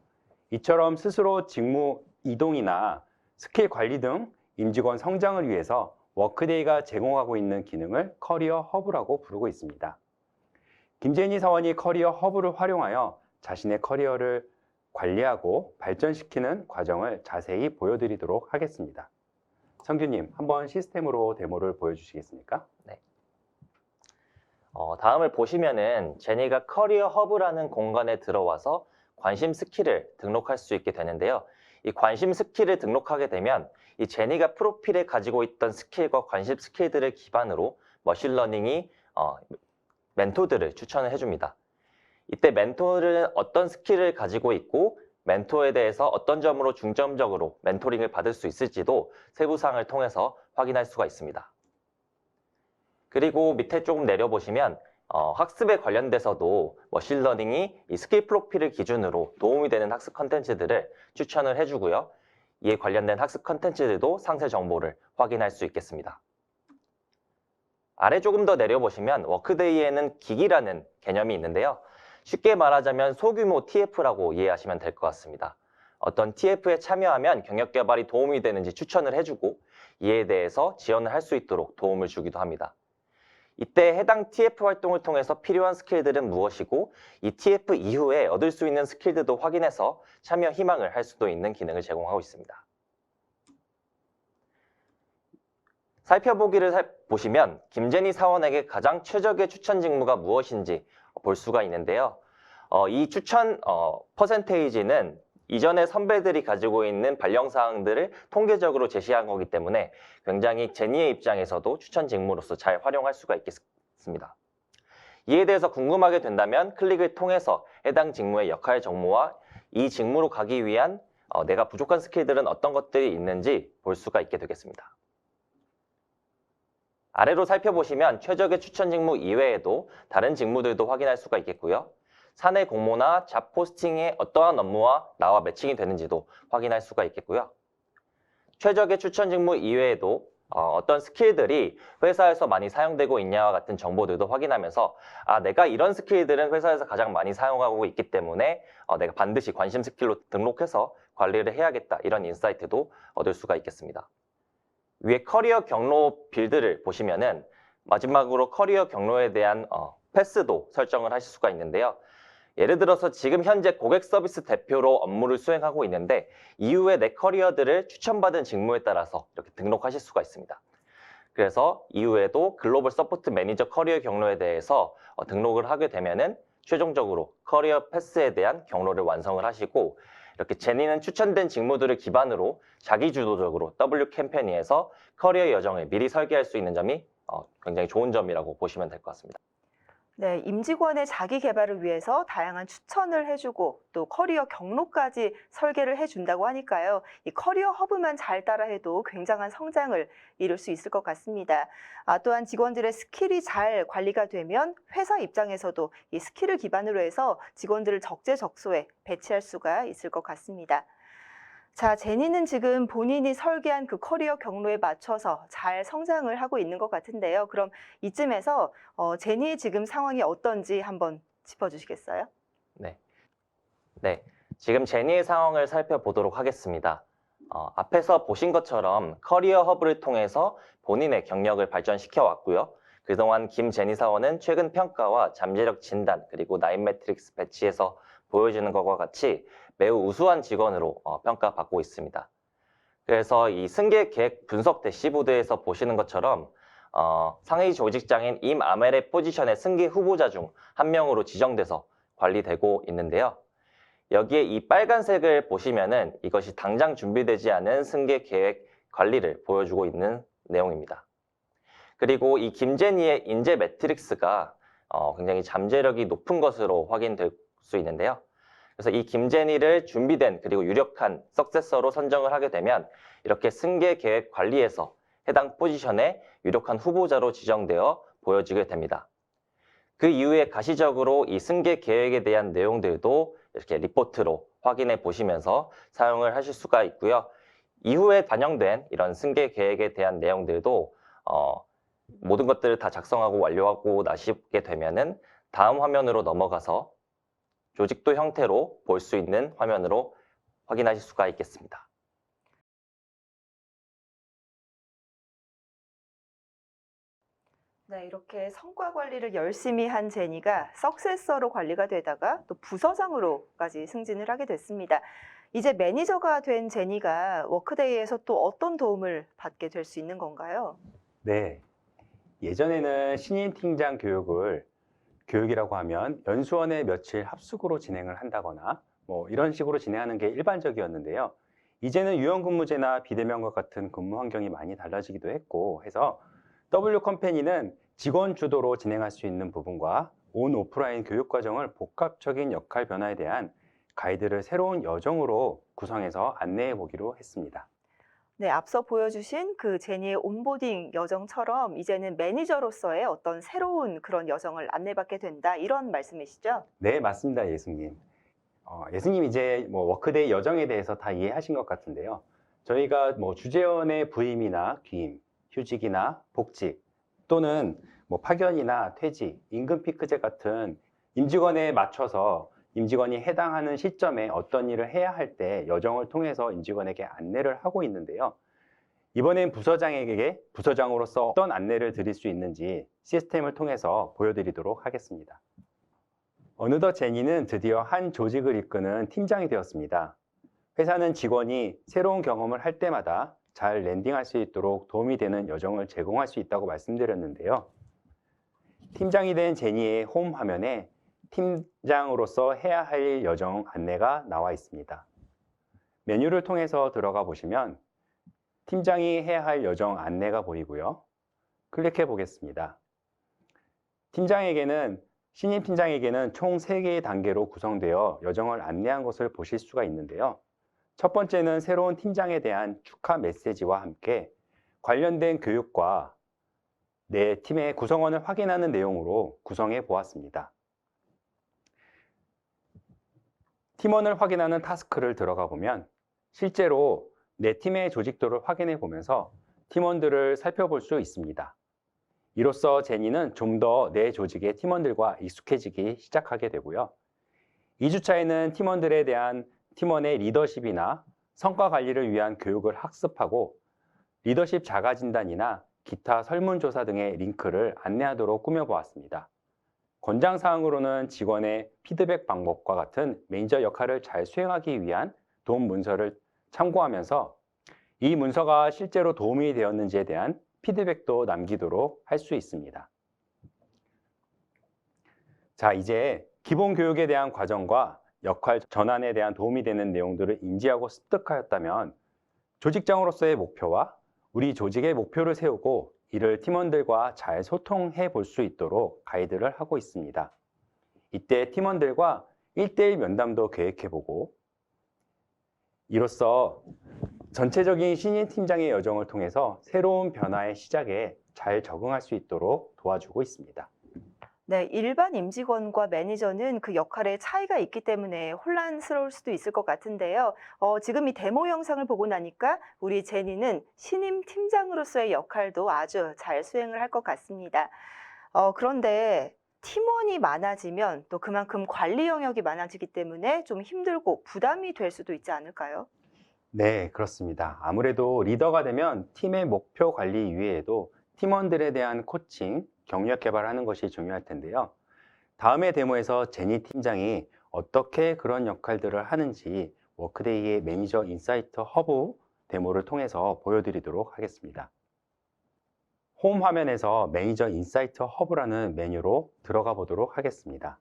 이처럼 스스로 직무 이동이나 스킬 관리 등 임직원 성장을 위해서 워크데이가 제공하고 있는 기능을 커리어 허브라고 부르고 있습니다. 김재니 사원이 커리어 허브를 활용하여 자신의 커리어를 관리하고 발전시키는 과정을 자세히 보여드리도록 하겠습니다. 성규님, 한번 시스템으로 데모를 보여주시겠습니까? 다음을 보시면은 제니가 커리어 허브라는 공간에 들어와서 관심 스킬을 등록할 수 있게 되는데요. 이 관심 스킬을 등록하게 되면 이 제니가 프로필에 가지고 있던 스킬과 관심 스킬들을 기반으로 머신러닝이 멘토들을 추천을 해줍니다. 이때 멘토는 어떤 스킬을 가지고 있고 멘토에 대해서 어떤 점으로 중점적으로 멘토링을 받을 수 있을지도 세부사항을 통해서 확인할 수가 있습니다. 그리고 밑에 조금 내려보시면 학습에 관련돼서도 머신러닝이 이 스킬 프로필을 기준으로 도움이 되는 학습 컨텐츠들을 추천을 해주고요. 이에 관련된 학습 컨텐츠들도 상세 정보를 확인할 수 있겠습니다. 아래 조금 더 내려보시면 워크데이에는 기기라는 개념이 있는데요. 쉽게 말하자면 소규모 TF라고 이해하시면 될 것 같습니다. 어떤 TF에 참여하면 경력 개발이 도움이 되는지 추천을 해주고 이에 대해서 지원을 할 수 있도록 도움을 주기도 합니다. 이때 해당 TF 활동을 통해서 필요한 스킬들은 무엇이고 이 TF 이후에 얻을 수 있는 스킬들도 확인해서 참여 희망을 할 수도 있는 기능을 제공하고 있습니다. 살펴보기를 보시면 김제니 사원에게 가장 최적의 추천 직무가 무엇인지 볼 수가 있는데요. 이 추천 퍼센테이지는 이전에 선배들이 가지고 있는 발령사항들을 통계적으로 제시한 거기 때문에 굉장히 제니의 입장에서도 추천 직무로서 잘 활용할 수가 있겠습니다. 이에 대해서 궁금하게 된다면 클릭을 통해서 해당 직무의 역할 정보와 이 직무로 가기 위한 내가 부족한 스킬들은 어떤 것들이 있는지 볼 수가 있게 되겠습니다. 아래로 살펴보시면 최적의 추천 직무 이외에도 다른 직무들도 확인할 수가 있겠고요. 사내 공모나 잡 포스팅의 어떠한 업무와 나와 매칭이 되는지도 확인할 수가 있겠고요. 최적의 추천 직무 이외에도 어떤 스킬들이 회사에서 많이 사용되고 있냐와 같은 정보들도 확인하면서 내가 이런 스킬들은 회사에서 가장 많이 사용하고 있기 때문에 내가 반드시 관심 스킬로 등록해서 관리를 해야겠다 이런 인사이트도 얻을 수가 있겠습니다. 위에 커리어 경로 빌드를 보시면은 마지막으로 커리어 경로에 대한 패스도 설정을 하실 수가 있는데요. 예를 들어서 지금 현재 고객 서비스 대표로 업무를 수행하고 있는데 이후에 내 커리어들을 추천받은 직무에 따라서 이렇게 등록하실 수가 있습니다. 그래서 이후에도 글로벌 서포트 매니저 커리어 경로에 대해서 등록을 하게 되면은 최종적으로 커리어 패스에 대한 경로를 완성을 하시고 이렇게 제니는 추천된 직무들을 기반으로 자기주도적으로 W 캠페인에서 커리어 여정을 미리 설계할 수 있는 점이 굉장히 좋은 점이라고 보시면 될 것 같습니다. 네, 임직원의 자기 개발을 위해서 다양한 추천을 해주고 또 커리어 경로까지 설계를 해준다고 하니까요. 이 커리어 허브만 잘 따라해도 굉장한 성장을 이룰 수 있을 것 같습니다. 또한 직원들의 스킬이 잘 관리가 되면 회사 입장에서도 이 스킬을 기반으로 해서 직원들을 적재적소에 배치할 수가 있을 것 같습니다. 자, 제니는 지금 본인이 설계한 그 커리어 경로에 맞춰서 잘 성장을 하고 있는 것 같은데요. 그럼 이쯤에서 제니의 지금 상황이 어떤지 한번 짚어주시겠어요? 네. 지금 제니의 상황을 살펴보도록 하겠습니다. 앞에서 보신 것처럼 커리어 허브를 통해서 본인의 경력을 발전시켜 왔고요. 그동안 김제니 사원은 최근 평가와 잠재력 진단 그리고 나인 매트릭스 배치에서 보여주는 것과 같이 매우 우수한 직원으로 평가받고 있습니다. 그래서 이 승계 계획 분석 대시보드에서 보시는 것처럼 상위 조직장인 임 아멜의 포지션의 승계 후보자 중 한 명으로 지정돼서 관리되고 있는데요. 여기에 이 빨간색을 보시면은 이것이 당장 준비되지 않은 승계 계획 관리를 보여주고 있는 내용입니다. 그리고 이 김제니의 인재 매트릭스가 굉장히 잠재력이 높은 것으로 확인될 수 있는데요. 그래서 이 김제니를 준비된 그리고 유력한 석세서로 선정을 하게 되면 이렇게 승계 계획 관리에서 해당 포지션에 유력한 후보자로 지정되어 보여지게 됩니다. 그 이후에 가시적으로 이 승계 계획에 대한 내용들도 이렇게 리포트로 확인해 보시면서 사용을 하실 수가 있고요. 이후에 반영된 이런 승계 계획에 대한 내용들도 모든 것들을 다 작성하고 완료하고 나시게 되면은 다음 화면으로 넘어가서 조직도 형태로 볼 수 있는 화면으로 확인하실 수가 있겠습니다. 네, 이렇게 성과 관리를 열심히 한 제니가 석세서로 관리가 되다가 또 부서장으로까지 승진을 하게 됐습니다. 이제 매니저가 된 제니가 워크데이에서 또 어떤 도움을 받게 될 수 있는 건가요? 네. 예전에는 신인 팀장 교육이라고 하면 연수원에 며칠 합숙으로 진행을 한다거나 뭐 이런 식으로 진행하는 게 일반적이었는데요. 이제는 유연근무제나 비대면과 같은 근무 환경이 많이 달라지기도 했고 해서 W 컴퍼니는 직원 주도로 진행할 수 있는 부분과 온 오프라인 교육 과정을 복합적인 역할 변화에 대한 가이드를 새로운 여정으로 구성해서 안내해 보기로 했습니다. 네, 앞서 보여주신 그 제니의 온보딩 여정처럼 이제는 매니저로서의 어떤 새로운 그런 여정을 안내받게 된다, 이런 말씀이시죠? 네, 맞습니다, 예수님. 예수님 이제 뭐 워크데이 여정에 대해서 다 이해하신 것 같은데요. 저희가 뭐 주재원의 부임이나 귀임, 휴직이나 복직 또는 뭐 파견이나 퇴직, 임금 피크제 같은 임직원에 맞춰서 임직원이 해당하는 시점에 어떤 일을 해야 할 때 여정을 통해서 임직원에게 안내를 하고 있는데요. 이번엔 부서장으로서 어떤 안내를 드릴 수 있는지 시스템을 통해서 보여드리도록 하겠습니다. 어느덧 제니는 드디어 한 조직을 이끄는 팀장이 되었습니다. 회사는 직원이 새로운 경험을 할 때마다 잘 랜딩할 수 있도록 도움이 되는 여정을 제공할 수 있다고 말씀드렸는데요. 팀장이 된 제니의 홈 화면에 팀장으로서 해야 할 여정 안내가 나와 있습니다. 메뉴를 통해서 들어가 보시면 팀장이 해야 할 여정 안내가 보이고요. 클릭해 보겠습니다. 신임 팀장에게는 총 3개의 단계로 구성되어 여정을 안내한 것을 보실 수가 있는데요. 첫 번째는 새로운 팀장에 대한 축하 메시지와 함께 관련된 교육과 내 팀의 구성원을 확인하는 내용으로 구성해 보았습니다. 팀원을 확인하는 타스크를 들어가 보면 실제로 내 팀의 조직도를 확인해 보면서 팀원들을 살펴볼 수 있습니다. 이로써 제니는 좀 더 내 조직의 팀원들과 익숙해지기 시작하게 되고요. 2주차에는 팀원의 리더십이나 성과 관리를 위한 교육을 학습하고 리더십 자가 진단이나 기타 설문조사 등의 링크를 안내하도록 꾸며보았습니다. 권장사항으로는 직원의 피드백 방법과 같은 매니저 역할을 잘 수행하기 위한 도움 문서를 참고하면서 이 문서가 실제로 도움이 되었는지에 대한 피드백도 남기도록 할 수 있습니다. 자, 이제 기본 교육에 대한 과정과 역할 전환에 대한 도움이 되는 내용들을 인지하고 습득하였다면 조직장으로서의 목표와 우리 조직의 목표를 세우고 이를 팀원들과 잘 소통해 볼 수 있도록 가이드를 하고 있습니다. 이때 팀원들과 1대1 면담도 계획해보고 이로써 전체적인 신인 팀장의 여정을 통해서 새로운 변화의 시작에 잘 적응할 수 있도록 도와주고 있습니다. 네, 일반 임직원과 매니저는 그 역할의 차이가 있기 때문에 혼란스러울 수도 있을 것 같은데요. 지금 이 데모 영상을 보고 나니까 우리 제니는 신임 팀장으로서의 역할도 아주 잘 수행을 할 것 같습니다. 그런데 팀원이 많아지면 또 그만큼 관리 영역이 많아지기 때문에 좀 힘들고 부담이 될 수도 있지 않을까요? 네, 그렇습니다. 아무래도 리더가 되면 팀의 목표 관리 이외에도 팀원들에 대한 코칭, 경력 개발하는 것이 중요할 텐데요. 다음의 데모에서 제니 팀장이 어떻게 그런 역할들을 하는지 워크데이의 매니저 인사이트 허브 데모를 통해서 보여드리도록 하겠습니다. 홈 화면에서 매니저 인사이트 허브라는 메뉴로 들어가 보도록 하겠습니다.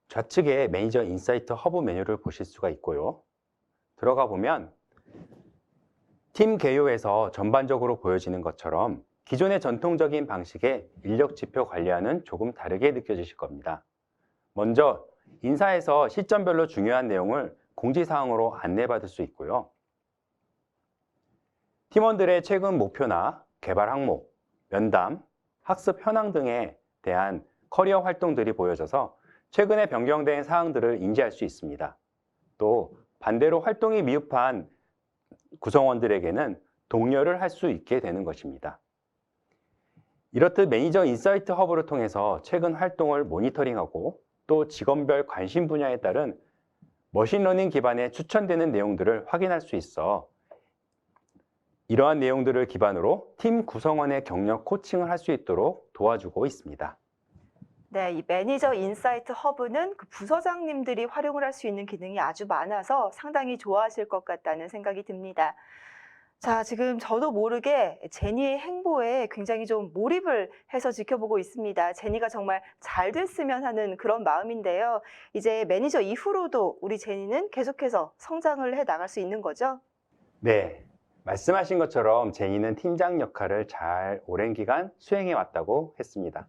좌측에 매니저 인사이트 허브 메뉴를 보실 수가 있고요. 들어가 보면 팀 개요에서 전반적으로 보여지는 것처럼 기존의 전통적인 방식의 인력 지표 관리와는 조금 다르게 느껴지실 겁니다. 먼저 인사에서 시점별로 중요한 내용을 공지사항으로 안내받을 수 있고요. 팀원들의 최근 목표나 개발 항목, 면담, 학습 현황 등에 대한 커리어 활동들이 보여져서 최근에 변경된 사항들을 인지할 수 있습니다. 또 반대로 활동이 미흡한 구성원들에게는 독려를 할 수 있게 되는 것입니다. 이렇듯 매니저 인사이트 허브를 통해서 최근 활동을 모니터링하고 또 직원별 관심 분야에 따른 머신러닝 기반의 추천되는 내용들을 확인할 수 있어 이러한 내용들을 기반으로 팀 구성원의 경력 코칭을 할 수 있도록 도와주고 있습니다. 네, 이 매니저 인사이트 허브는 그 부서장님들이 활용을 할 수 있는 기능이 아주 많아서 상당히 좋아하실 것 같다는 생각이 듭니다. 자, 지금 저도 모르게 제니의 행보에 굉장히 좀 몰입을 해서 지켜보고 있습니다. 제니가 정말 잘 됐으면 하는 그런 마음인데요. 이제 매니저 이후로도 우리 제니는 계속해서 성장을 해 나갈 수 있는 거죠? 네, 말씀하신 것처럼 제니는 팀장 역할을 잘 오랜 기간 수행해 왔다고 했습니다.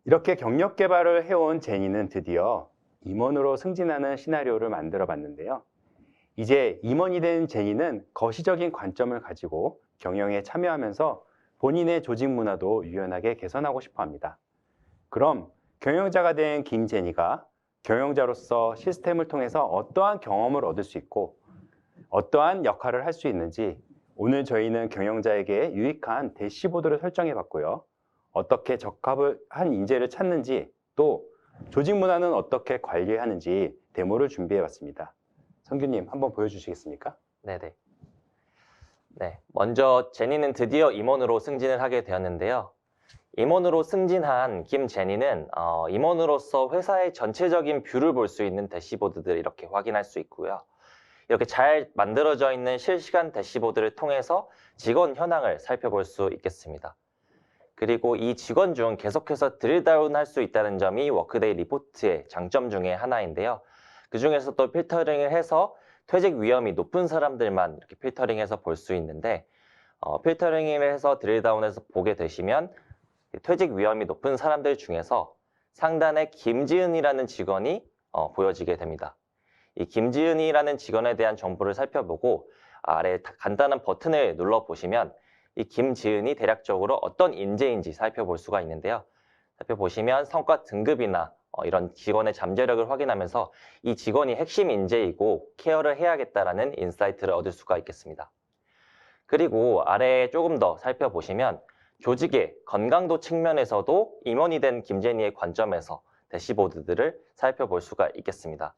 이렇게 경력 개발을 해온 제니는 드디어 임원으로 승진하는 시나리오를 만들어 봤는데요. 이제 임원이 된 제니는 거시적인 관점을 가지고 경영에 참여하면서 본인의 조직 문화도 유연하게 개선하고 싶어 합니다. 그럼 경영자가 된 김제니가 경영자로서 시스템을 통해서 어떠한 경험을 얻을 수 있고 어떠한 역할을 할 수 있는지 오늘 저희는 경영자에게 유익한 대시보드를 설정해 봤고요. 어떻게 적합한 인재를 찾는지 또 조직 문화는 어떻게 관리하는지 데모를 준비해 봤습니다. 성규님 한번 보여주시겠습니까? 네네. 네, 먼저 제니는 드디어 임원으로 승진을 하게 되었는데요. 임원으로 승진한 김제니는 임원으로서 회사의 전체적인 뷰를 볼 수 있는 대시보드들을 이렇게 확인할 수 있고요. 이렇게 잘 만들어져 있는 실시간 대시보드를 통해서 직원 현황을 살펴볼 수 있겠습니다. 그리고 이 직원 중 계속해서 드릴다운 할 수 있다는 점이 워크데이 리포트의 장점 중에 하나인데요. 그 중에서 또 필터링을 해서 퇴직 위험이 높은 사람들만 이렇게 필터링해서 볼 수 있는데 필터링을 해서 드릴다운해서 보게 되시면 퇴직 위험이 높은 사람들 중에서 상단에 김지은이라는 직원이 보여지게 됩니다. 이 김지은이라는 직원에 대한 정보를 살펴보고 아래 간단한 버튼을 눌러보시면 이 김지은이 대략적으로 어떤 인재인지 살펴볼 수가 있는데요. 살펴보시면 성과 등급이나 이런 직원의 잠재력을 확인하면서 이 직원이 핵심 인재이고 케어를 해야겠다라는 인사이트를 얻을 수가 있겠습니다. 그리고 아래에 조금 더 살펴보시면 조직의 건강도 측면에서도 임원이 된 김제니의 관점에서 대시보드들을 살펴볼 수가 있겠습니다.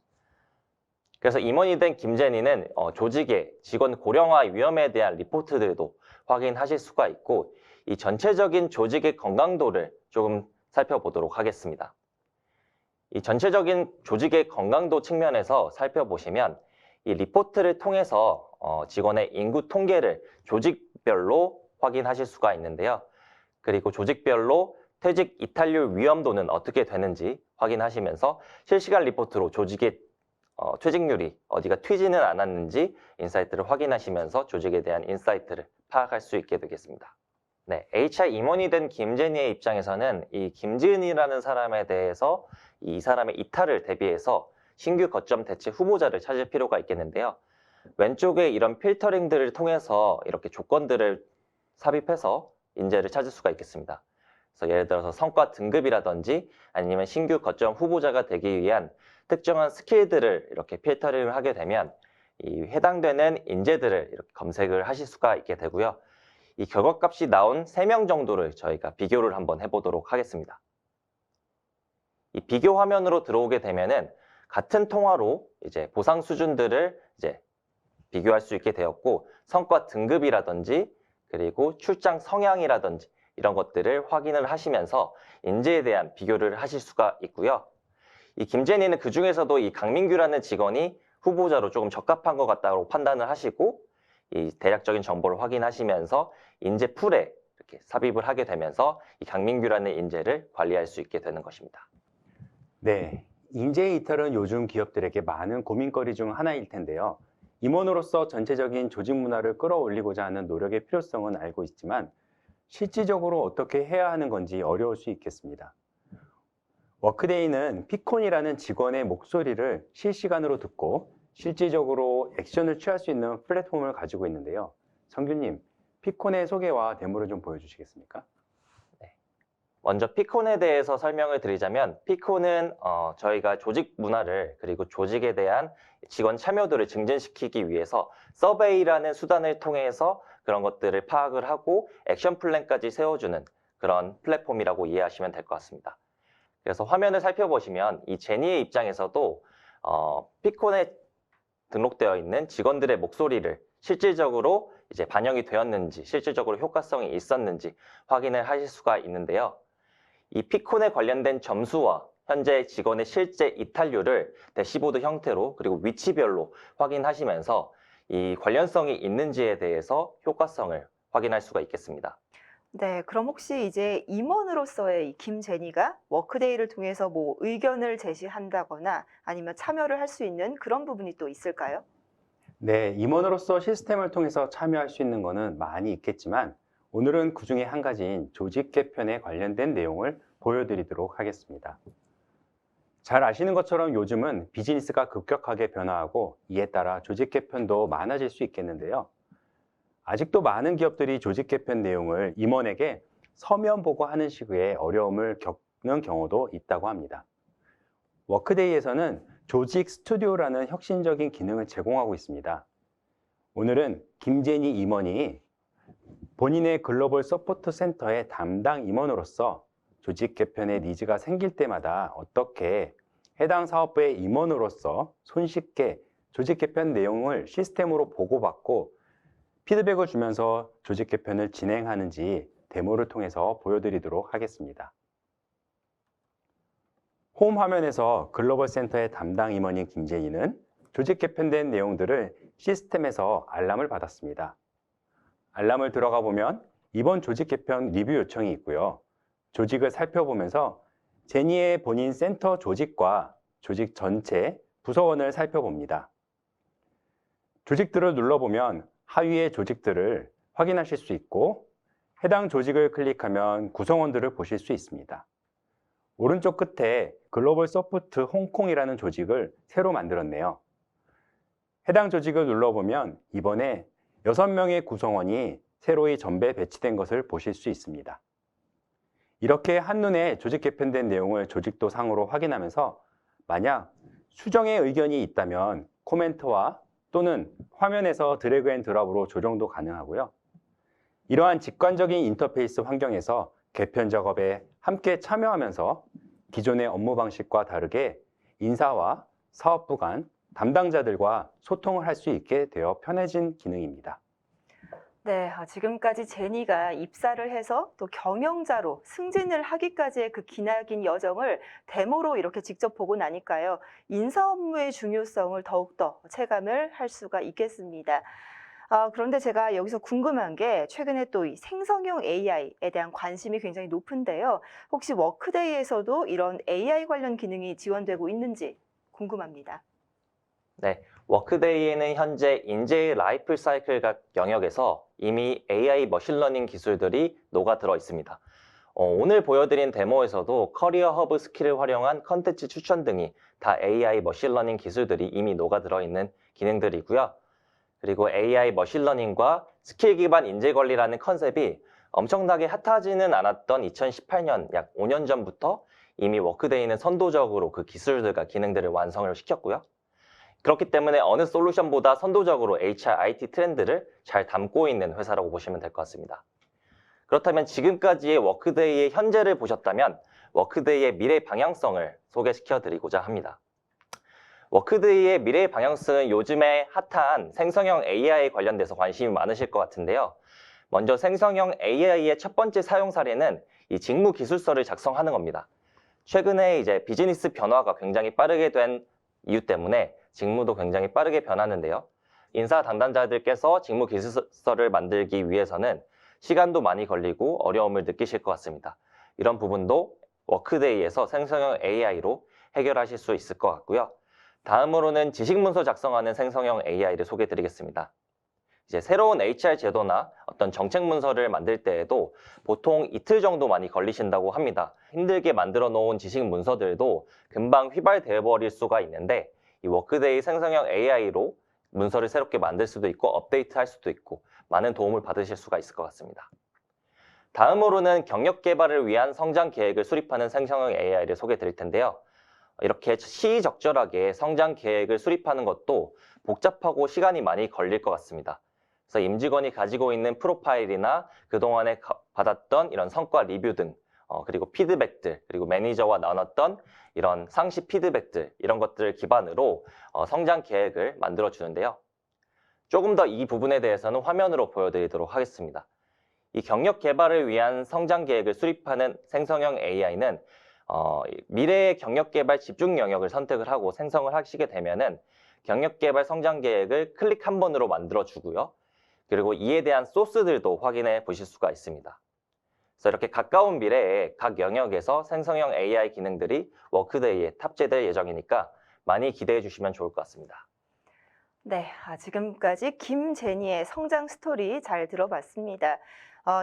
그래서 임원이 된 김제니는 조직의 직원 고령화 위험에 대한 리포트들도 확인하실 수가 있고 이 전체적인 조직의 건강도를 조금 살펴보도록 하겠습니다. 이 전체적인 조직의 건강도 측면에서 살펴보시면 이 리포트를 통해서 직원의 인구 통계를 조직별로 확인하실 수가 있는데요. 그리고 조직별로 퇴직 이탈률 위험도는 어떻게 되는지 확인하시면서 실시간 리포트로 조직의 퇴직률이 어디가 튀지는 않았는지 인사이트를 확인하시면서 조직에 대한 인사이트를 파악할 수 있게 되겠습니다. 네, HR 임원이 된 김제니의 입장에서는 이 김지은이라는 사람에 대해서 이 사람의 이탈을 대비해서 신규 거점 대체 후보자를 찾을 필요가 있겠는데요. 왼쪽에 이런 필터링들을 통해서 이렇게 조건들을 삽입해서 인재를 찾을 수가 있겠습니다. 그래서 예를 들어서 성과 등급이라든지 아니면 신규 거점 후보자가 되기 위한 특정한 스킬들을 이렇게 필터링을 하게 되면 이 해당되는 인재들을 이렇게 검색을 하실 수가 있게 되고요. 이 결과값이 나온 3명 정도를 저희가 비교를 한번 해보도록 하겠습니다. 이 비교 화면으로 들어오게 되면은 같은 통화로 이제 보상 수준들을 이제 비교할 수 있게 되었고 성과 등급이라든지 그리고 출장 성향이라든지 이런 것들을 확인을 하시면서 인재에 대한 비교를 하실 수가 있고요. 이 김제니는 그 중에서도 이 강민규라는 직원이 후보자로 조금 적합한 것 같다고 판단을 하시고 이 대략적인 정보를 확인하시면서 인재 풀에 이렇게 삽입을 하게 되면서 이 강민규라는 인재를 관리할 수 있게 되는 것입니다. 네, 인재 이탈은 요즘 기업들에게 많은 고민거리 중 하나일 텐데요. 임원으로서 전체적인 조직 문화를 끌어올리고자 하는 노력의 필요성은 알고 있지만 실질적으로 어떻게 해야 하는 건지 어려울 수 있겠습니다. 워크데이는 피콘이라는 직원의 목소리를 실시간으로 듣고 실질적으로 액션을 취할 수 있는 플랫폼을 가지고 있는데요. 성규님, 피콘의 소개와 데모를 좀 보여주시겠습니까? 먼저 피콘에 대해서 설명을 드리자면 피콘은 저희가 조직 문화를 그리고 조직에 대한 직원 참여도를 증진시키기 위해서 서베이라는 수단을 통해서 그런 것들을 파악을 하고 액션 플랜까지 세워주는 그런 플랫폼이라고 이해하시면 될 것 같습니다. 그래서 화면을 살펴보시면 이 제니의 입장에서도 피콘에 등록되어 있는 직원들의 목소리를 실질적으로 이제 반영이 되었는지 실질적으로 효과성이 있었는지 확인을 하실 수가 있는데요. 이 피콘에 관련된 점수와 현재 직원의 실제 이탈률을 대시보드 형태로 그리고 위치별로 확인하시면서 이 관련성이 있는지에 대해서 효과성을 확인할 수가 있겠습니다. 네, 그럼 혹시 이제 임원으로서의 이 김제니가 워크데이를 통해서 뭐 의견을 제시한다거나 아니면 참여를 할 수 있는 그런 부분이 또 있을까요? 네, 임원으로서 시스템을 통해서 참여할 수 있는 것은 많이 있겠지만 오늘은 그 중에 한 가지인 조직 개편에 관련된 내용을 보여드리도록 하겠습니다. 잘 아시는 것처럼 요즘은 비즈니스가 급격하게 변화하고 이에 따라 조직 개편도 많아질 수 있겠는데요. 아직도 많은 기업들이 조직 개편 내용을 임원에게 서면 보고하는 식의 어려움을 겪는 경우도 있다고 합니다. 워크데이에서는 조직 스튜디오라는 혁신적인 기능을 제공하고 있습니다. 오늘은 김제니 임원이 본인의 글로벌 서포트 센터의 담당 임원으로서 조직 개편의 니즈가 생길 때마다 어떻게 해당 사업부의 임원으로서 손쉽게 조직 개편 내용을 시스템으로 보고받고 피드백을 주면서 조직 개편을 진행하는지 데모를 통해서 보여드리도록 하겠습니다. 홈 화면에서 글로벌 센터의 담당 임원인 김제니는 조직 개편된 내용들을 시스템에서 알람을 받았습니다. 알람을 들어가 보면 이번 조직 개편 리뷰 요청이 있고요. 조직을 살펴보면서 제니의 본인 센터 조직과 조직 전체 부서원을 살펴봅니다. 조직들을 눌러보면 하위의 조직들을 확인하실 수 있고 해당 조직을 클릭하면 구성원들을 보실 수 있습니다. 오른쪽 끝에 글로벌 서포트 홍콩이라는 조직을 새로 만들었네요. 해당 조직을 눌러보면 이번에 6명의 구성원이 새로이 전배 배치된 것을 보실 수 있습니다. 이렇게 한눈에 조직 개편된 내용을 조직도 상으로 확인하면서 만약 수정의 의견이 있다면 코멘트와 또는 화면에서 드래그 앤 드롭으로 조정도 가능하고요. 이러한 직관적인 인터페이스 환경에서 개편 작업에 함께 참여하면서 기존의 업무 방식과 다르게 인사와 사업부 간 담당자들과 소통을 할 수 있게 되어 편해진 기능입니다. 네, 지금까지 제니가 입사를 해서 또 경영자로 승진을 하기까지의 그 기나긴 여정을 데모로 이렇게 직접 보고 나니까요. 인사 업무의 중요성을 더욱더 체감을 할 수가 있겠습니다. 그런데 제가 여기서 궁금한 게 최근에 또 이 생성형 AI에 대한 관심이 굉장히 높은데요. 혹시 워크데이에서도 이런 AI 관련 기능이 지원되고 있는지 궁금합니다. 네, 워크데이에는 현재 인재의 라이프 사이클 각 영역에서 이미 AI 머신러닝 기술들이 녹아들어 있습니다. 오늘 보여드린 데모에서도 커리어 허브 스킬을 활용한 컨텐츠 추천 등이 다 AI 머신러닝 기술들이 이미 녹아들어 있는 기능들이고요. 그리고 AI 머신러닝과 스킬 기반 인재 관리라는 컨셉이 엄청나게 핫하지는 않았던 2018년 약 5년 전부터 이미 워크데이는 선도적으로 그 기술들과 기능들을 완성을 시켰고요. 그렇기 때문에 어느 솔루션보다 선도적으로 HR, IT 트렌드를 잘 담고 있는 회사라고 보시면 될 것 같습니다. 그렇다면 지금까지의 워크데이의 현재를 보셨다면 워크데이의 미래 방향성을 소개시켜 드리고자 합니다. 워크데이의 미래 방향성은 요즘에 핫한 생성형 AI 관련돼서 관심이 많으실 것 같은데요. 먼저 생성형 AI의 첫 번째 사용 사례는 이 직무 기술서를 작성하는 겁니다. 최근에 이제 비즈니스 변화가 굉장히 빠르게 된 이유 때문에 직무도 굉장히 빠르게 변하는데요. 인사 담당자들께서 직무 기술서를 만들기 위해서는 시간도 많이 걸리고 어려움을 느끼실 것 같습니다. 이런 부분도 워크데이에서 생성형 AI로 해결하실 수 있을 것 같고요. 다음으로는 지식문서 작성하는 생성형 AI를 소개해 드리겠습니다. 이제 새로운 HR 제도나 어떤 정책 문서를 만들 때에도 보통 이틀 정도 많이 걸리신다고 합니다. 힘들게 만들어 놓은 지식 문서들도 금방 휘발되어 버릴 수가 있는데 이 워크데이 생성형 AI로 문서를 새롭게 만들 수도 있고 업데이트할 수도 있고 많은 도움을 받으실 수가 있을 것 같습니다. 다음으로는 경력 개발을 위한 성장 계획을 수립하는 생성형 AI를 소개해 드릴 텐데요. 이렇게 시의적절하게 성장 계획을 수립하는 것도 복잡하고 시간이 많이 걸릴 것 같습니다. 그래서 임직원이 가지고 있는 프로파일이나 그동안에 받았던 이런 성과 리뷰 등 그리고 피드백들, 그리고 매니저와 나눴던 이런 상시 피드백들, 이런 것들을 기반으로 성장 계획을 만들어 주는데요. 조금 더 이 부분에 대해서는 화면으로 보여드리도록 하겠습니다. 이 경력 개발을 위한 성장 계획을 수립하는 생성형 AI는 미래의 경력 개발 집중 영역을 선택을 하고 생성을 하시게 되면은 경력 개발 성장 계획을 클릭 한 번으로 만들어 주고요. 그리고 이에 대한 소스들도 확인해 보실 수가 있습니다. 그래서 이렇게 가까운 미래에 각 영역에서 생성형 AI 기능들이 워크데이에 탑재될 예정이니까 많이 기대해 주시면 좋을 것 같습니다. 네, 지금까지 김제니의 성장 스토리 잘 들어봤습니다.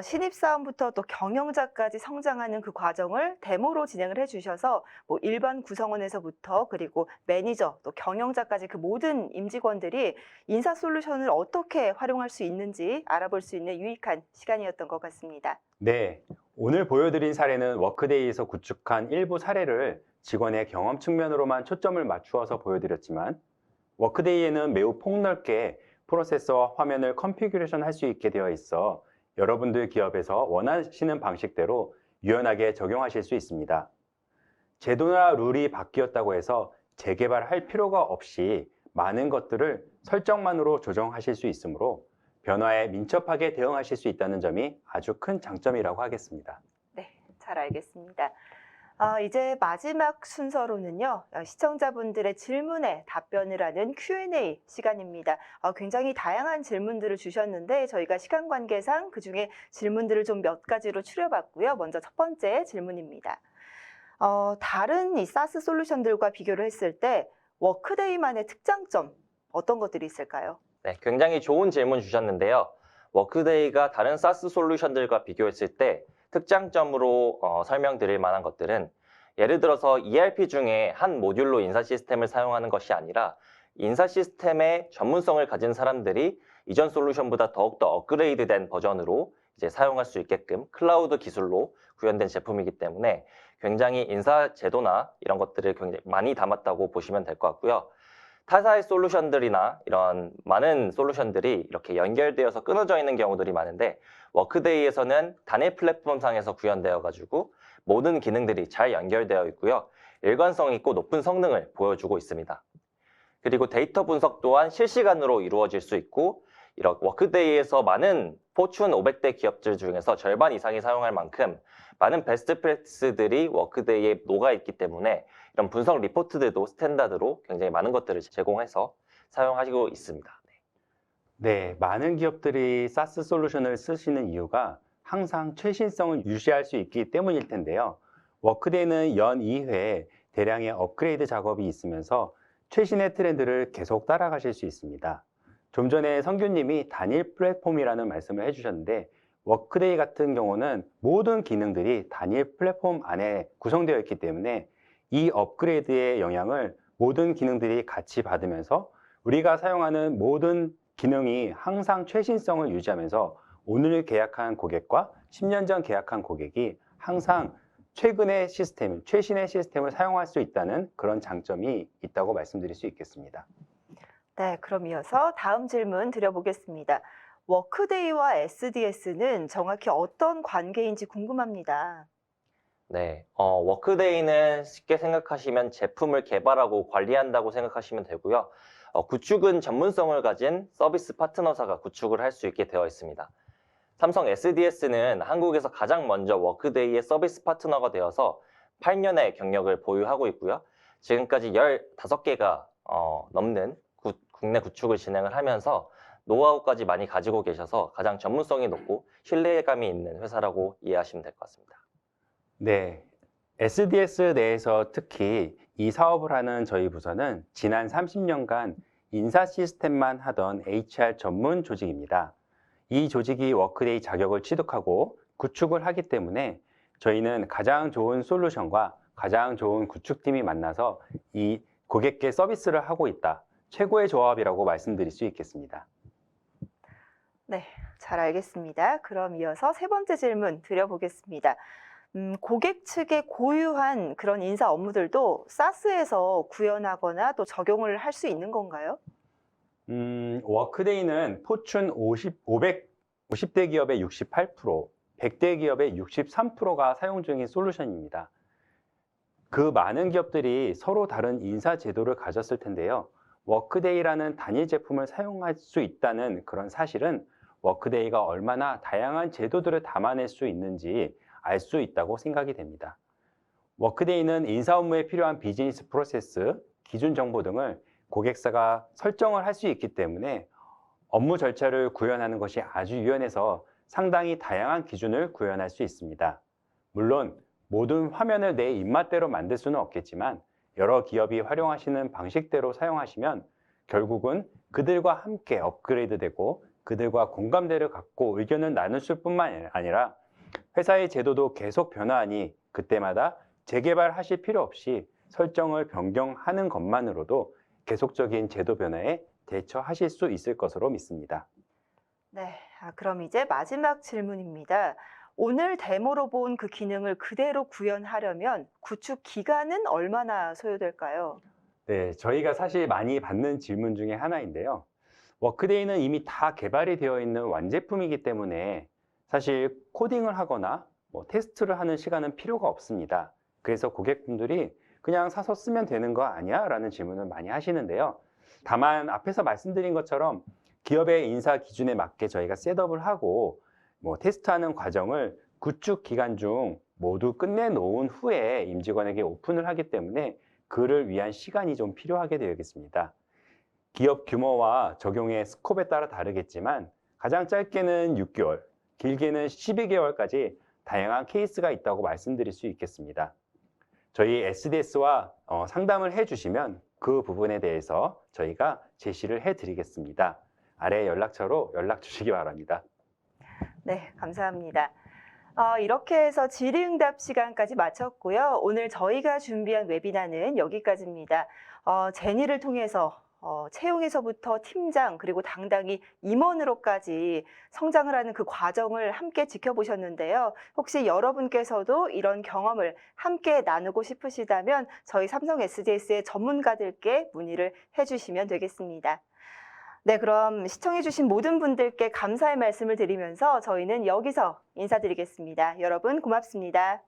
신입사원부터 또 경영자까지 성장하는 그 과정을 데모로 진행을 해주셔서 뭐 일반 구성원에서부터 그리고 매니저 또 경영자까지 그 모든 임직원들이 인사 솔루션을 어떻게 활용할 수 있는지 알아볼 수 있는 유익한 시간이었던 것 같습니다. 네, 오늘 보여드린 사례는 워크데이에서 구축한 일부 사례를 직원의 경험 측면으로만 초점을 맞추어서 보여드렸지만 워크데이에는 매우 폭넓게 프로세서와 화면을 컨피규레이션 할 수 있게 되어 있어 여러분들 기업에서 원하시는 방식대로 유연하게 적용하실 수 있습니다. 제도나 룰이 바뀌었다고 해서 재개발할 필요가 없이 많은 것들을 설정만으로 조정하실 수 있으므로 변화에 민첩하게 대응하실 수 있다는 점이 아주 큰 장점이라고 하겠습니다. 네, 잘 알겠습니다. 이제 마지막 순서로는요, 시청자분들의 질문에 답변을 하는 Q&A 시간입니다. 굉장히 다양한 질문들을 주셨는데 저희가 시간 관계상 그중에 질문들을 좀 몇 가지로 추려봤고요. 먼저 첫 번째 질문입니다. 다른 이 사스 솔루션들과 비교를 했을 때 워크데이만의 특장점 어떤 것들이 있을까요? 네, 굉장히 좋은 질문 주셨는데요. 워크데이가 다른 사스 솔루션들과 비교했을 때 특장점으로 설명드릴 만한 것들은 예를 들어서 ERP 중에 한 모듈로 인사 시스템을 사용하는 것이 아니라 인사 시스템의 전문성을 가진 사람들이 이전 솔루션보다 더욱더 업그레이드된 버전으로 이제 사용할 수 있게끔 클라우드 기술로 구현된 제품이기 때문에 굉장히 인사 제도나 이런 것들을 굉장히 많이 담았다고 보시면 될 것 같고요. 타사의 솔루션들이나 이런 많은 솔루션들이 이렇게 연결되어서 끊어져 있는 경우들이 많은데 워크데이에서는 단일 플랫폼상에서 구현되어 가지고 모든 기능들이 잘 연결되어 있고요. 일관성 있고 높은 성능을 보여주고 있습니다. 그리고 데이터 분석 또한 실시간으로 이루어질 수 있고 이런 워크데이에서 많은 포춘 500대 기업들 중에서 절반 이상이 사용할 만큼 많은 베스트 프랙티스들이 워크데이에 녹아있기 때문에 이런 분석 리포트들도 스탠다드로 굉장히 많은 것들을 제공해서 사용하시고 있습니다. 네, 많은 기업들이 사스 솔루션을 쓰시는 이유가 항상 최신성을 유지할 수 있기 때문일 텐데요. 워크데이는 연 2회 대량의 업그레이드 작업이 있으면서 최신의 트렌드를 계속 따라가실 수 있습니다. 좀 전에 성규님이 단일 플랫폼이라는 말씀을 해주셨는데 워크데이 같은 경우는 모든 기능들이 단일 플랫폼 안에 구성되어 있기 때문에 이 업그레이드의 영향을 모든 기능들이 같이 받으면서 우리가 사용하는 모든 기능이 항상 최신성을 유지하면서 오늘 계약한 고객과 10년 전 계약한 고객이 항상 최신의 시스템을 사용할 수 있다는 그런 장점이 있다고 말씀드릴 수 있겠습니다. 네, 그럼 이어서 다음 질문 드려보겠습니다. 워크데이와 SDS는 정확히 어떤 관계인지 궁금합니다. 네, 워크데이는 쉽게 생각하시면 제품을 개발하고 관리한다고 생각하시면 되고요. 구축은 전문성을 가진 서비스 파트너사가 구축을 할 수 있게 되어 있습니다. 삼성 SDS는 한국에서 가장 먼저 워크데이의 서비스 파트너가 되어서 8년의 경력을 보유하고 있고요. 지금까지 15개가 넘는 국내 구축을 진행을 하면서 노하우까지 많이 가지고 계셔서 가장 전문성이 높고 신뢰감이 있는 회사라고 이해하시면 될 것 같습니다. 네, SDS 내에서 특히 이 사업을 하는 저희 부서는 지난 30년간 인사 시스템만 하던 HR 전문 조직입니다. 이 조직이 워크데이 자격을 취득하고 구축을 하기 때문에 저희는 가장 좋은 솔루션과 가장 좋은 구축팀이 만나서 이 고객께 서비스를 하고 있다. 최고의 조합이라고 말씀드릴 수 있겠습니다. 네, 잘 알겠습니다. 그럼 이어서 세 번째 질문 드려보겠습니다. 고객 측의 고유한 그런 인사 업무들도 SaaS에서 구현하거나 또 적용을 할 수 있는 건가요? 워크데이는 포춘 50대 기업의 68%, 100대 기업의 63%가 사용 중인 솔루션입니다. 그 많은 기업들이 서로 다른 인사 제도를 가졌을 텐데요. 워크데이라는 단일 제품을 사용할 수 있다는 그런 사실은 워크데이가 얼마나 다양한 제도들을 담아낼 수 있는지 알 수 있다고 생각이 됩니다. 워크데이는 인사 업무에 필요한 비즈니스 프로세스, 기준 정보 등을 고객사가 설정을 할 수 있기 때문에 업무 절차를 구현하는 것이 아주 유연해서 상당히 다양한 기준을 구현할 수 있습니다. 물론 모든 화면을 내 입맛대로 만들 수는 없겠지만 여러 기업이 활용하시는 방식대로 사용하시면 결국은 그들과 함께 업그레이드되고 그들과 공감대를 갖고 의견을 나눌 뿐만 아니라 회사의 제도도 계속 변화하니 그때마다 재개발하실 필요 없이 설정을 변경하는 것만으로도 계속적인 제도 변화에 대처하실 수 있을 것으로 믿습니다. 네, 그럼 이제 마지막 질문입니다. 오늘 데모로 본 그 기능을 그대로 구현하려면 구축 기간은 얼마나 소요될까요? 네, 저희가 사실 많이 받는 질문 중에 하나인데요. 워크데이는 이미 다 개발이 되어 있는 완제품이기 때문에 사실 코딩을 하거나 테스트를 하는 시간은 필요가 없습니다. 그래서 고객분들이 그냥 사서 쓰면 되는 거 아니야? 라는 질문을 많이 하시는데요. 다만 앞에서 말씀드린 것처럼 기업의 인사 기준에 맞게 저희가 셋업을 하고 테스트하는 과정을 구축 기간 중 모두 끝내놓은 후에 임직원에게 오픈을 하기 때문에 그를 위한 시간이 좀 필요하게 되겠습니다. 기업 규모와 적용의 스콥에 따라 다르겠지만 가장 짧게는 6개월, 길게는 12개월까지 다양한 케이스가 있다고 말씀드릴 수 있겠습니다. 저희 SDS와 상담을 해주시면 그 부분에 대해서 저희가 제시를 해드리겠습니다. 아래 연락처로 연락 주시기 바랍니다. 네, 감사합니다. 이렇게 해서 질의응답 시간까지 마쳤고요. 오늘 저희가 준비한 웨비나는 여기까지입니다. 제니를 통해서 채용에서부터 팀장 그리고 당당히 임원으로까지 성장을 하는 그 과정을 함께 지켜보셨는데요. 혹시 여러분께서도 이런 경험을 함께 나누고 싶으시다면 저희 삼성 SDS의 전문가들께 문의를 해주시면 되겠습니다. 네, 그럼 시청해주신 모든 분들께 감사의 말씀을 드리면서 저희는 여기서 인사드리겠습니다. 여러분 고맙습니다.